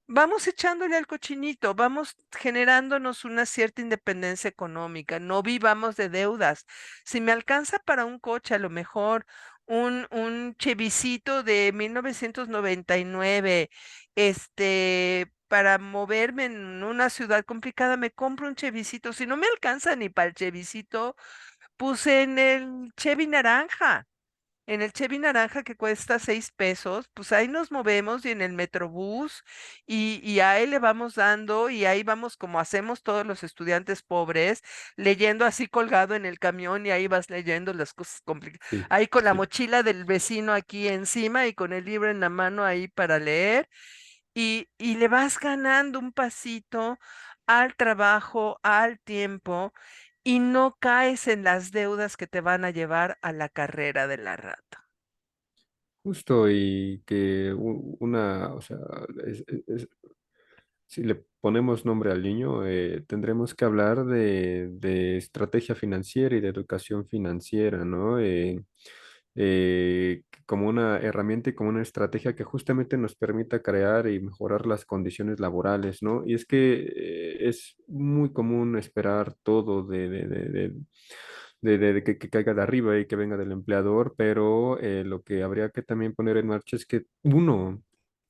vamos echándole al cochinito, vamos generándonos una cierta independencia económica, no vivamos de deudas. Si me alcanza para un coche, a lo mejor un Chevycito de 1999, para moverme en una ciudad complicada, me compro un Chevycito. Si no me alcanza ni para el Chevycito, puse en el Chevy naranja que cuesta 6 pesos, pues ahí nos movemos y en el Metrobús y ahí le vamos dando y ahí vamos como hacemos todos los estudiantes pobres, leyendo así colgado en el camión y ahí vas leyendo las cosas complicadas. Sí, Ahí con la sí. mochila del vecino aquí encima y con el libro en la mano ahí para leer y le vas ganando un pasito al trabajo, al tiempo, y no caes en las deudas que te van a llevar a la carrera de la rata. Justo y que o sea, si le ponemos nombre al niño, tendremos que hablar de estrategia financiera y de educación financiera, ¿no? Como una herramienta y como una estrategia que justamente nos permita crear y mejorar las condiciones laborales, ¿no? Y es que es muy común esperar todo de que caiga de arriba y que venga del empleador, pero lo que habría que también poner en marcha es que uno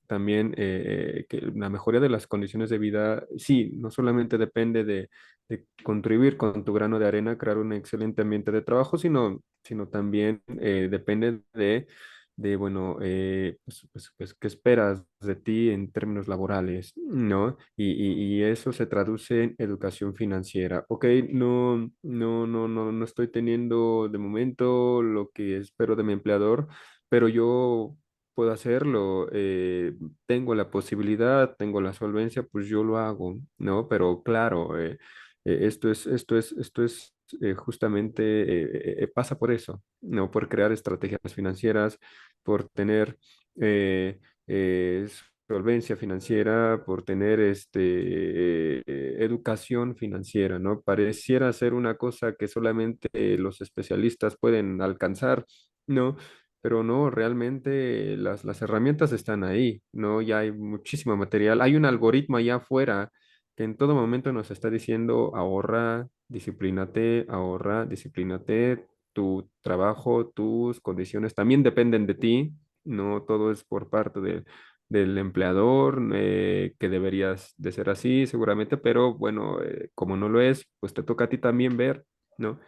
también que la mejoría de las condiciones de vida, sí, no solamente depende de contribuir con tu grano de arena a crear un excelente ambiente de trabajo, sino también depende bueno, ¿qué esperas de ti en términos laborales, ¿no? Y eso se traduce en educación financiera. Ok, no estoy teniendo de momento lo que espero de mi empleador, pero yo puedo hacerlo, tengo la posibilidad, tengo la solvencia, pues yo lo hago, ¿no? Pero claro, esto es justamente, pasa por eso, ¿no? Por crear estrategias financieras, por tener eh, eh, solvencia financiera, por tener educación financiera, ¿no? Pareciera ser una cosa que solamente los especialistas pueden alcanzar, ¿no? pero no, realmente las herramientas están ahí, ¿no? Ya hay muchísimo material. Hay un algoritmo allá afuera que en todo momento nos está diciendo ahorra, disciplínate, tu trabajo, tus condiciones también dependen de ti, no todo es por parte del empleador, que deberías de ser así seguramente, pero bueno, como no lo es, pues te toca a ti también ver, ¿no?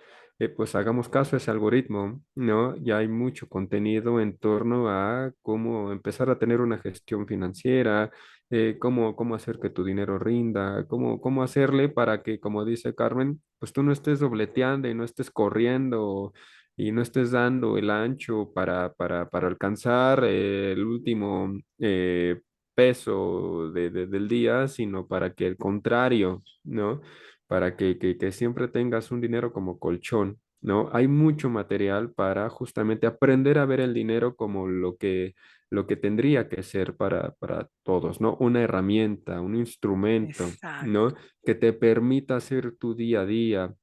Pues hagamos caso a ese algoritmo, ¿no? Ya hay mucho contenido en torno a cómo empezar a tener una gestión financiera, cómo hacer que tu dinero rinda, cómo hacerle para que, como dice Carmen, pues tú no estés dobleteando y no estés corriendo y no estés dando el ancho para alcanzar el último peso del día, sino para que el contrario, ¿no? Para que siempre tengas un dinero como colchón, ¿no? Hay mucho material para justamente aprender a ver el dinero como lo que tendría que ser para todos, ¿no? Una herramienta, un instrumento, ¿no? Exacto, Que te permita hacer tu día a día,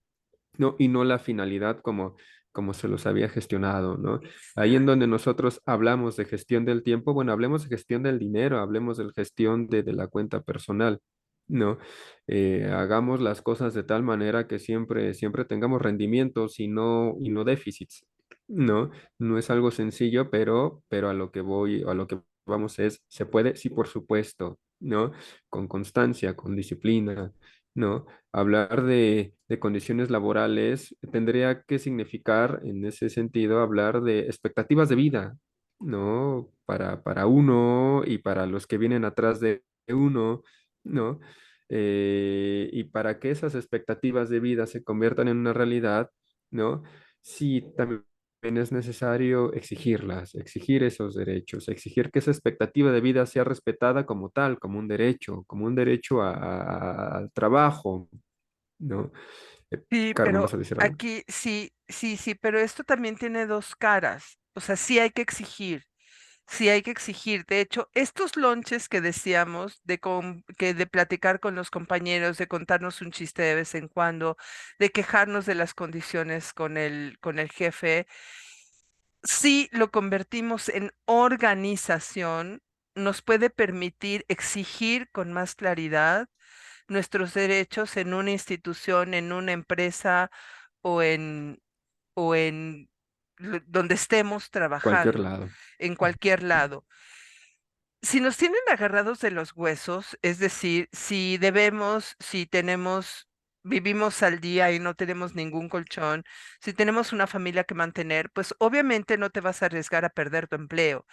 ¿no? Y no la finalidad como se los había gestionado, ¿no? Ahí en donde exacto. nosotros hablamos de gestión del tiempo, bueno, hablemos de gestión del dinero, hablemos de gestión de la cuenta personal, ¿no? Hagamos las cosas de tal manera que siempre tengamos rendimientos y no déficits, ¿no? No es algo sencillo, pero a lo que vamos es, se puede, sí, por supuesto, ¿no? Con constancia, con disciplina, ¿no? Hablar de condiciones laborales tendría que significar, en ese sentido, hablar de expectativas de vida, ¿no? Para uno y para los que vienen atrás de uno, ¿no? Y para que esas expectativas de vida se conviertan en una realidad, ¿no? Sí, también es necesario exigirlas, exigir esos derechos, exigir que esa expectativa de vida sea respetada como tal, como un derecho al trabajo, ¿no? Sí, Carmen, ¿vas pero a decir algo? aquí sí, sí, sí, pero esto también tiene dos caras. O sea, sí hay que exigir. Sí, hay que exigir. De hecho, estos lonches que decíamos de platicar con los compañeros, de contarnos un chiste de vez en cuando, de quejarnos de las condiciones con el jefe, si lo convertimos en organización, nos puede permitir exigir con más claridad nuestros derechos en una institución, en una empresa o en donde estemos Cualquier trabajando, lado. en cualquier lado. Si nos tienen agarrados de los huesos, es decir, si debemos, si tenemos, vivimos al día y no tenemos ningún colchón, si tenemos una familia que mantener, pues obviamente no te vas a arriesgar a perder tu empleo.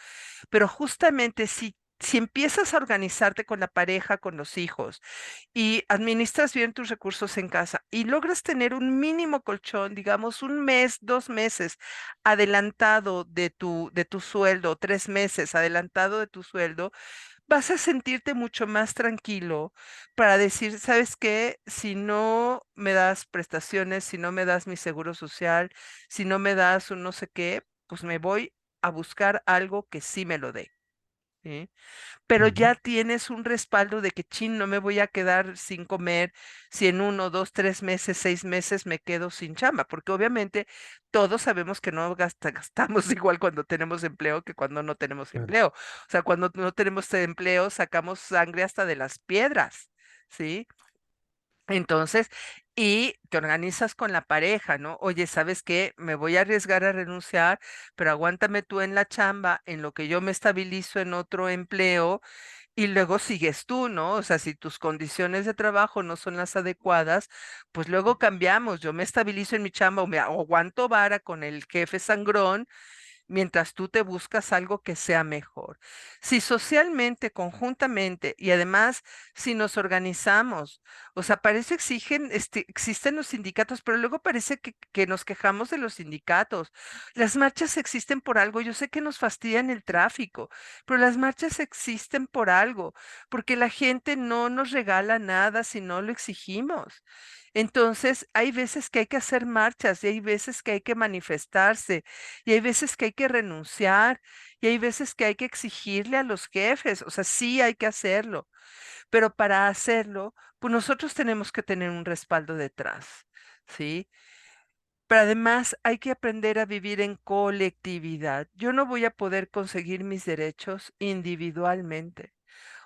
Pero justamente si empiezas a organizarte con la pareja, con los hijos, y administras bien tus recursos en casa y logras tener un mínimo colchón, digamos un mes, 2 meses adelantado de tu sueldo, 3 meses adelantado de tu sueldo, vas a sentirte mucho más tranquilo para decir, ¿sabes qué? Si no me das prestaciones, si no me das mi seguro social, si no me das un no sé qué, pues me voy a buscar algo que sí me lo dé. ¿Sí? Pero Ujú. ya tienes un respaldo de que, chin, no me voy a quedar sin comer si en 1, 2, 3 meses, 6 meses me quedo sin chamba, porque obviamente todos sabemos que no gastamos igual cuando tenemos empleo que cuando no tenemos Claro. empleo. O sea, cuando no tenemos empleo, sacamos sangre hasta de las piedras, ¿sí? Entonces, y te organizas con la pareja, ¿no? Oye, ¿sabes qué? Me voy a arriesgar a renunciar, pero aguántame tú en la chamba, en lo que yo me estabilizo en otro empleo y luego sigues tú, ¿no? O sea, si tus condiciones de trabajo no son las adecuadas, pues luego cambiamos. Yo me estabilizo en mi chamba o aguanto vara con el jefe sangrón mientras tú te buscas algo que sea mejor. Si socialmente, conjuntamente y además si nos organizamos, o sea, parece existen los sindicatos, pero luego parece que nos quejamos de los sindicatos. Las marchas existen por algo. Yo sé que nos fastidian el tráfico, pero las marchas existen por algo, porque la gente no nos regala nada si no lo exigimos. Entonces, hay veces que hay que hacer marchas y hay veces que hay que manifestarse y hay veces que hay que renunciar y hay veces que hay que exigirle a los jefes, o sea, sí hay que hacerlo, pero para hacerlo, pues nosotros tenemos que tener un respaldo detrás, ¿sí? pero además hay que aprender a vivir en colectividad. Yo no voy a poder conseguir mis derechos individualmente.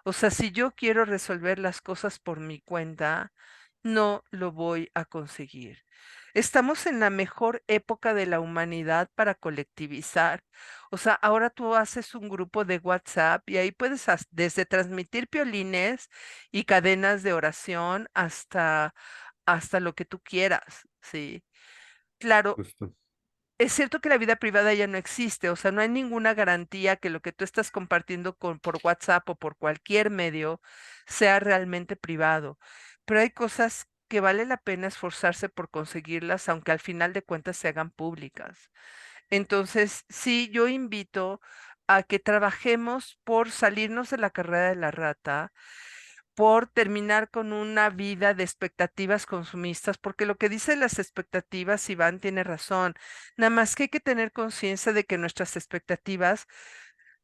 O sea, si yo quiero resolver las cosas por mi cuenta, no lo voy a conseguir. Estamos en la mejor época de la humanidad para colectivizar. O sea, ahora tú haces un grupo de WhatsApp y ahí puedes desde transmitir piolines y cadenas de oración hasta lo que tú quieras, ¿sí? Claro, Justo. es cierto que la vida privada ya no existe, o sea, no hay ninguna garantía que lo que tú estás compartiendo por WhatsApp o por cualquier medio sea realmente privado, pero hay cosas que vale la pena esforzarse por conseguirlas, aunque al final de cuentas se hagan públicas. Entonces, sí, yo invito a que trabajemos por salirnos de la carrera de la rata, por terminar con una vida de expectativas consumistas, porque lo que dice las expectativas, Iván tiene razón. Nada más que hay que tener conciencia de que nuestras expectativas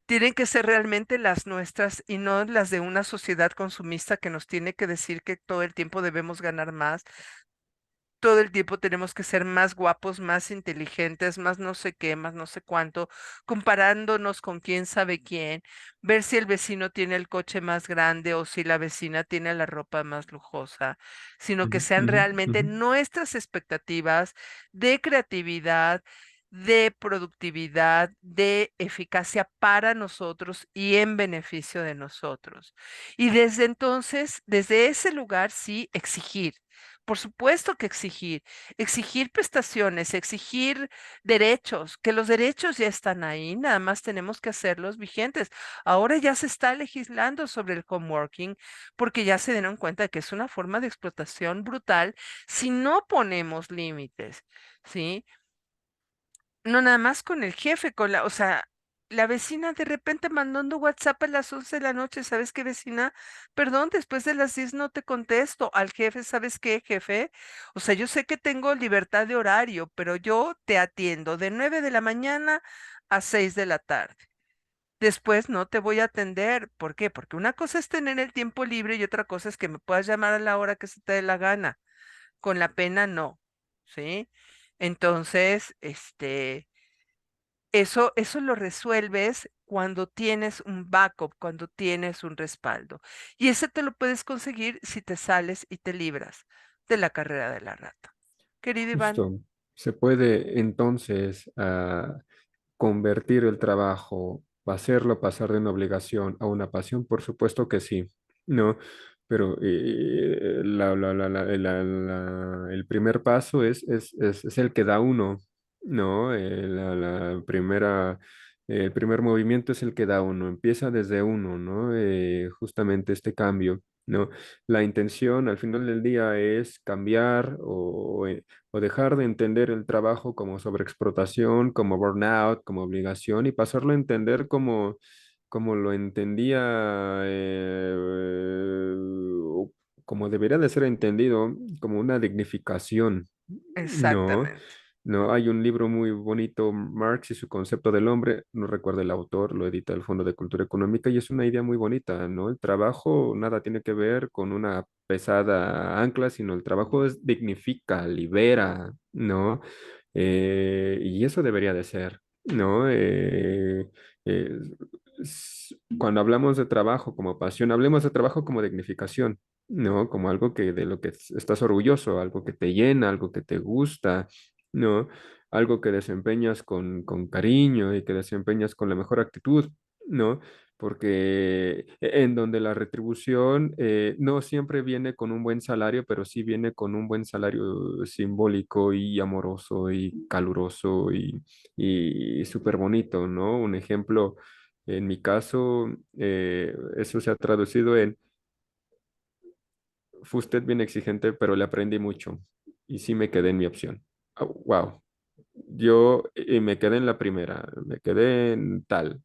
tienen que ser realmente las nuestras y no las de una sociedad consumista que nos tiene que decir que todo el tiempo debemos ganar más, todo el tiempo tenemos que ser más guapos, más inteligentes, más no sé qué, más no sé cuánto, comparándonos con quién sabe quién, ver si el vecino tiene el coche más grande o si la vecina tiene la ropa más lujosa, sino que Ujú, sean ujú, realmente ujú. nuestras expectativas de creatividad, de productividad, de eficacia para nosotros y en beneficio de nosotros. Y desde entonces, desde ese lugar, sí, exigir. Por supuesto que exigir, exigir prestaciones, exigir derechos, que los derechos ya están ahí, nada más tenemos que hacerlos vigentes. Ahora ya se está legislando sobre el homeworking porque ya se dieron cuenta de que es una forma de explotación brutal si no ponemos límites, ¿sí? No nada más con el jefe, o sea, la vecina de repente mandando WhatsApp a las 11 de la noche, ¿sabes qué, vecina? Perdón, después de las 10 no te contesto. Al jefe, ¿sabes qué, jefe? O sea, yo sé que tengo libertad de horario, pero yo te atiendo de 9 de la mañana a 6 de la tarde. Después no te voy a atender. ¿Por qué? Porque una cosa es tener el tiempo libre y otra cosa es que me puedas llamar a la hora que se te dé la gana. Con la pena no, ¿sí? Entonces, eso lo resuelves cuando tienes un backup, cuando tienes un respaldo. Y ese te lo puedes conseguir si te sales y te libras de la carrera de la rata. Querido Iván, Justo. Se puede entonces convertir el trabajo, hacerlo pasar de una obligación a una pasión, por supuesto que sí, ¿no? Pero el primer paso es el que da uno, ¿no? El primer movimiento es el que da uno, empieza desde uno, ¿no? Justamente este cambio, ¿no? La intención al final del día es cambiar o dejar de entender el trabajo como sobreexplotación, como burnout, como obligación y pasarlo a entender como lo entendía, o como debería de ser entendido, como una dignificación, ¿no? exactamente. No, hay un libro muy bonito, Marx y su concepto del hombre, no recuerdo el autor, lo edita el Fondo de Cultura Económica y es una idea muy bonita, ¿no? El trabajo nada tiene que ver con una pesada ancla, sino el trabajo dignifica, libera, ¿no? Y eso debería de ser, ¿no? Eh, Cuando hablamos de trabajo como pasión, hablemos de trabajo como dignificación, ¿no? Como algo que de lo que estás orgulloso, algo que te llena, algo que te gusta, ¿no? Algo que desempeñas con cariño y que desempeñas con la mejor actitud, ¿no? Porque en donde la retribución no siempre viene con un buen salario, pero sí viene con un buen salario simbólico y amoroso y caluroso y súper bonito, ¿no? Un ejemplo, en mi caso, eso se ha traducido en, fue usted bien exigente, pero le aprendí mucho y sí me quedé en mi opción. Wow. Yo me quedé en la primera, me quedé en tal.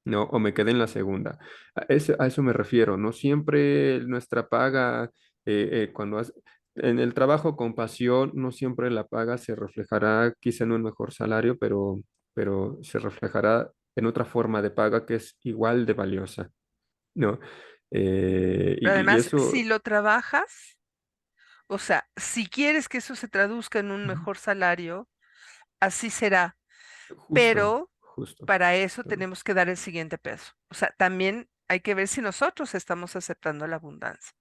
¿No? O me quedé en la segunda. A eso me refiero, no siempre nuestra paga, en el trabajo con pasión, no siempre la paga se reflejará quizá en un mejor salario, pero se reflejará en otra forma de paga que es igual de valiosa, ¿no? Pero Y además, si eso, lo trabajas, O sea, si quieres que eso se traduzca en un Ujú. mejor salario, así será, Justo, pero justo. para eso Claro. tenemos que dar el siguiente peso. O sea, también hay que ver si nosotros estamos aceptando la abundancia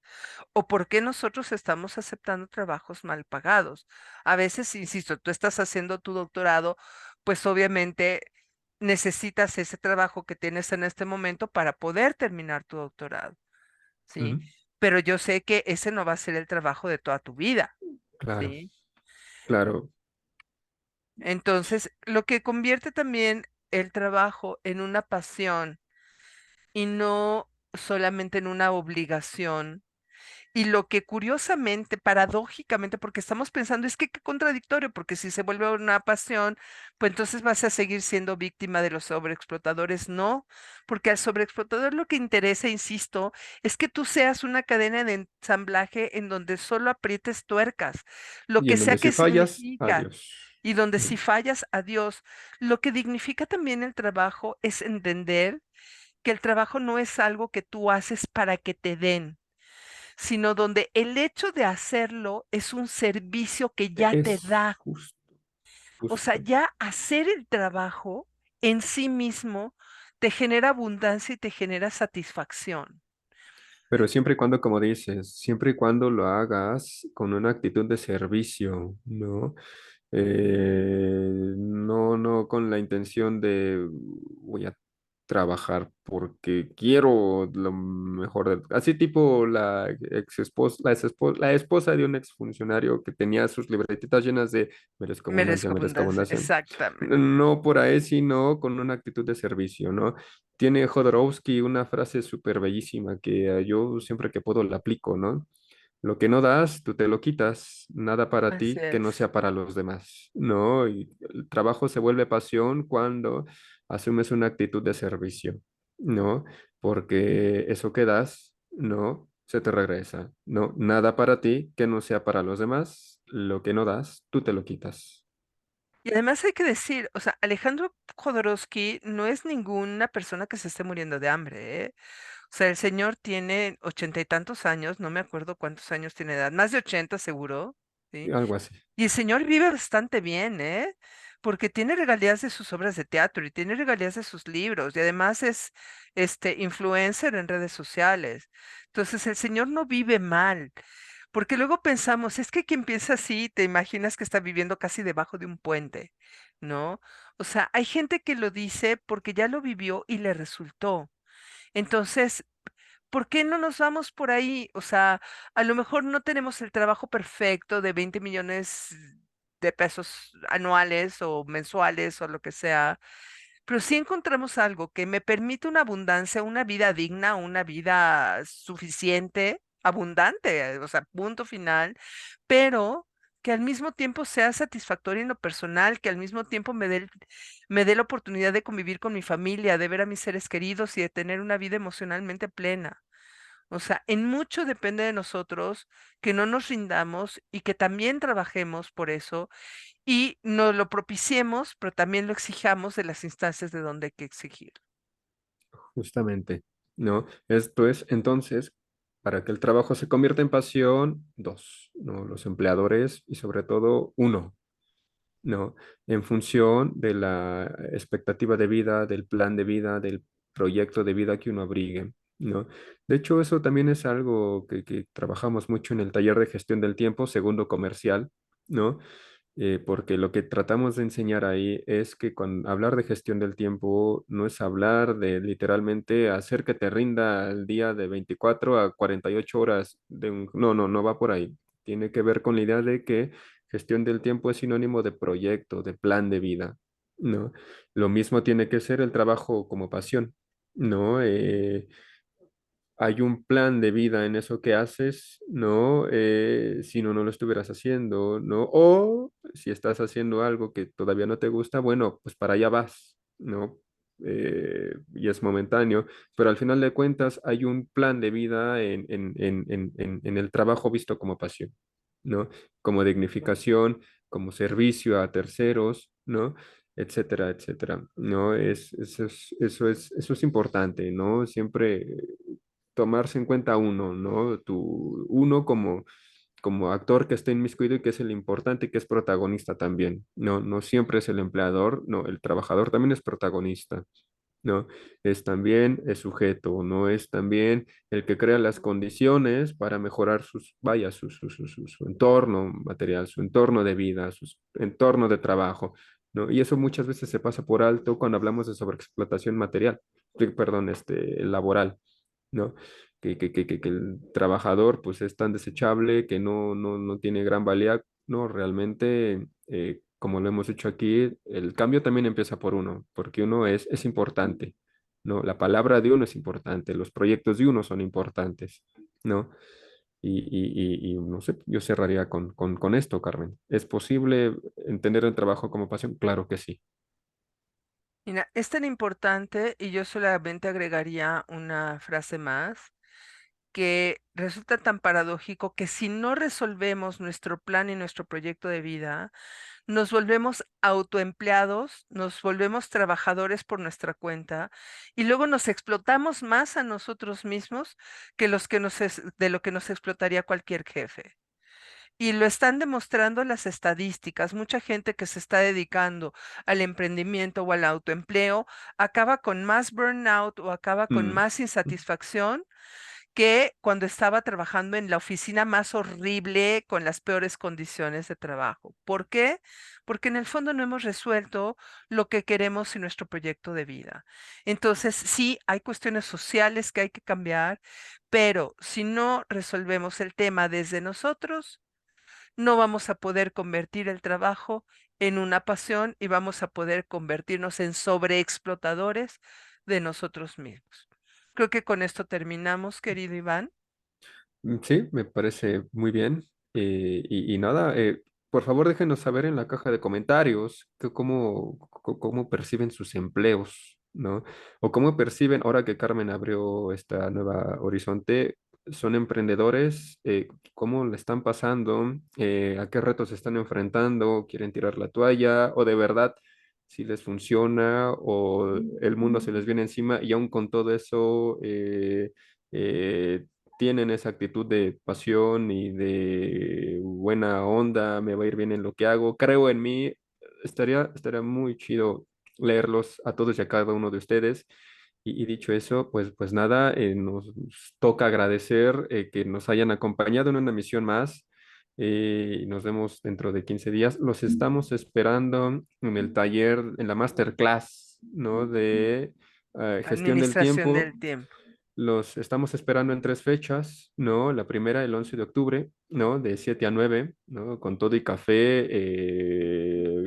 o por qué nosotros estamos aceptando trabajos mal pagados. A veces, insisto, tú estás haciendo tu doctorado, pues obviamente necesitas ese trabajo que tienes en este momento para poder terminar tu doctorado, ¿sí? Ujú. Pero yo sé que ese no va a ser el trabajo de toda tu vida, Claro, ¿sí? claro. Entonces, lo que convierte también el trabajo en una pasión y no solamente en una obligación. Y lo que curiosamente, paradójicamente, porque estamos pensando, es que qué contradictorio, porque si se vuelve una pasión, pues entonces vas a seguir siendo víctima de los sobreexplotadores. No, porque al sobreexplotador lo que interesa, insisto, es que tú seas una cadena de ensamblaje en donde solo aprietes tuercas, lo Y que en sea donde si que fallas, significa. adiós. Y donde si ¿No? fallas, adiós. Lo que dignifica también el trabajo es entender que el trabajo no es algo que tú haces para que te den, sino donde el hecho de hacerlo es un servicio que ya te Es da. justo, O sea, justo. ya hacer el trabajo en sí mismo te genera abundancia y te genera satisfacción. Pero siempre y cuando, como dices, siempre y cuando lo hagas con una actitud de servicio, ¿no? No con la intención de voy a trabajar porque quiero lo mejor. Así tipo la esposa de un exfuncionario que tenía sus libretitas llenas de Merezco merezco abundancia, abundancia. exactamente. No por ahí, sino con una actitud de servicio, ¿no? Tiene Jodorowsky una frase súper bellísima que yo siempre que puedo la aplico, ¿no? Lo que no das, tú te lo quitas, nada para Así ti que no es. sea para los demás, ¿no? Y el trabajo se vuelve pasión cuando asumes una actitud de servicio, ¿no? Porque eso que das, no, se te regresa, ¿no? Nada para ti que no sea para los demás, lo que no das, tú te lo quitas. Y además hay que decir, o sea, Alejandro Jodorowsky no es ninguna persona que se esté muriendo de hambre, ¿eh? O sea, el señor tiene 80 y tantos años, no me acuerdo cuántos años tiene de edad, más de 80 seguro, ¿sí? Algo así. Y el señor vive bastante bien, ¿eh? Porque tiene regalías de sus obras de teatro y tiene regalías de sus libros y además es influencer en redes sociales. Entonces, el señor no vive mal, porque luego pensamos, es que quien piensa así, te imaginas que está viviendo casi debajo de un puente, ¿no? O sea, hay gente que lo dice porque ya lo vivió y le resultó. Entonces, ¿por qué no nos vamos por ahí? O sea, a lo mejor no tenemos el trabajo perfecto de 20 millones de pesos anuales o mensuales o lo que sea, pero sí encontramos algo que me permite una abundancia, una vida digna, una vida suficiente, abundante, o sea, punto final, pero que al mismo tiempo sea satisfactoria en lo personal, que al mismo tiempo me dé la oportunidad de convivir con mi familia, de ver a mis seres queridos y de tener una vida emocionalmente plena. O sea, en mucho depende de nosotros que no nos rindamos y que también trabajemos por eso y nos lo propiciemos, pero también lo exijamos de las instancias de donde hay que exigir. Justamente, ¿no? Esto es, entonces, para que el trabajo se convierta en pasión, dos, ¿no? Los empleadores y sobre todo uno, ¿no? En función de la expectativa de vida, del plan de vida, del proyecto de vida que uno abrigue, ¿no? De hecho, eso también es algo que trabajamos mucho en el taller de gestión del tiempo, segundo comercial, ¿no? Porque lo que tratamos de enseñar ahí es que con hablar de gestión del tiempo no es hablar de literalmente hacer que te rinda el día de 24 a 48 horas no va por ahí. Tiene que ver con la idea de que gestión del tiempo es sinónimo de proyecto, de plan de vida, ¿no? Lo mismo tiene que ser el trabajo como pasión, ¿no? Hay un plan de vida en eso que haces, ¿no? Si no, no lo estuvieras haciendo, ¿no? O si estás haciendo algo que todavía no te gusta, bueno, pues para allá vas, ¿no? Y es momentáneo, pero al final de cuentas hay un plan de vida en el trabajo visto como pasión, ¿no? Como dignificación, como servicio a terceros, ¿no? Etcétera, etcétera, ¿no? Eso es importante, ¿no? Siempre tomarse en cuenta uno, ¿no? Uno como como actor que está inmiscuido y que es el importante, que es protagonista también. No, no siempre es el empleador, no, el trabajador también es protagonista. ¿No? Es también el sujeto, no es también el que crea las condiciones para mejorar vaya, su entorno material, su entorno de vida, su entorno de trabajo, ¿no? Y eso muchas veces se pasa por alto cuando hablamos de sobreexplotación material, perdón, laboral, ¿no? Que el trabajador pues es tan desechable que no tiene gran valía, no, realmente, como lo hemos dicho aquí, el cambio también empieza por uno, porque uno es importante, ¿no? La palabra de uno es importante, los proyectos de uno son importantes, ¿no? Y no sé, yo cerraría con esto, Carmen. ¿Es posible entender el trabajo como pasión? Claro que sí. Mira, es tan importante y yo solamente agregaría una frase más, que resulta tan paradójico que si no resolvemos nuestro plan y nuestro proyecto de vida, nos volvemos autoempleados, nos volvemos trabajadores por nuestra cuenta y luego nos explotamos más a nosotros mismos que de lo que nos explotaría cualquier jefe. Y lo están demostrando las estadísticas. Mucha gente que se está dedicando al emprendimiento o al autoempleo acaba con más burnout o acaba con Mm, más insatisfacción que cuando estaba trabajando en la oficina más horrible con las peores condiciones de trabajo. ¿Por qué? Porque en el fondo no hemos resuelto lo que queremos en nuestro proyecto de vida. Entonces, sí, hay cuestiones sociales que hay que cambiar, pero si no resolvemos el tema desde nosotros, no vamos a poder convertir el trabajo en una pasión y vamos a poder convertirnos en sobreexplotadores de nosotros mismos. Creo que con esto terminamos, querido Iván. Sí, me parece muy bien. Y nada, por favor déjenos saber en la caja de comentarios cómo perciben sus empleos, ¿no? O cómo perciben, ahora que Carmen abrió esta nueva horizonte, son emprendedores, cómo le están pasando, a qué retos se están enfrentando, quieren tirar la toalla o de verdad si les funciona o el mundo se les viene encima y aún con todo eso... eh, tienen esa actitud de pasión y de buena onda, me va a ir bien en lo que hago, creo en mí, estaría muy chido leerlos a todos y a cada uno de ustedes. Y dicho eso, pues nada, nos toca agradecer que nos hayan acompañado en una misión más. Y nos vemos dentro de 15 días. Los estamos esperando en el taller, en la masterclass, ¿no? De gestión del Administración tiempo. del tiempo. Los estamos esperando en 3 fechas, ¿no? La primera, el 11 de octubre, ¿no? De 7 a 9, ¿no? Con todo y café,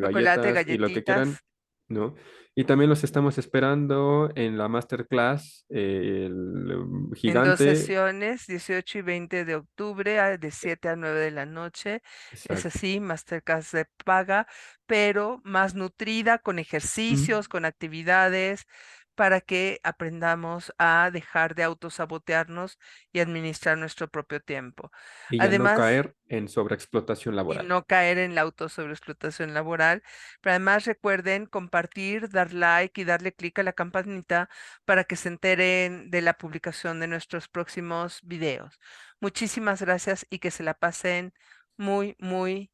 Chocolate, galletas y lo que quieran, galletitas. ¿no? Y también los estamos esperando en la masterclass, En dos gigante, sesiones, 18 y 20 de octubre, de 7 a 9 de la noche. Es exacto. así, Masterclass de paga, pero más nutrida, con Mm. ejercicios, con actividades, para que aprendamos a dejar de autosabotearnos y administrar nuestro propio tiempo. Y ya no Además, caer en sobreexplotación y laboral. no caer en la autosobreexplotación laboral. Pero además recuerden compartir, dar like y darle clic a la campanita para que se enteren de la publicación de nuestros próximos videos. Muchísimas gracias y que se la pasen muy, muy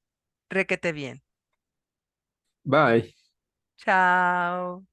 requete bien. Bye. Chao.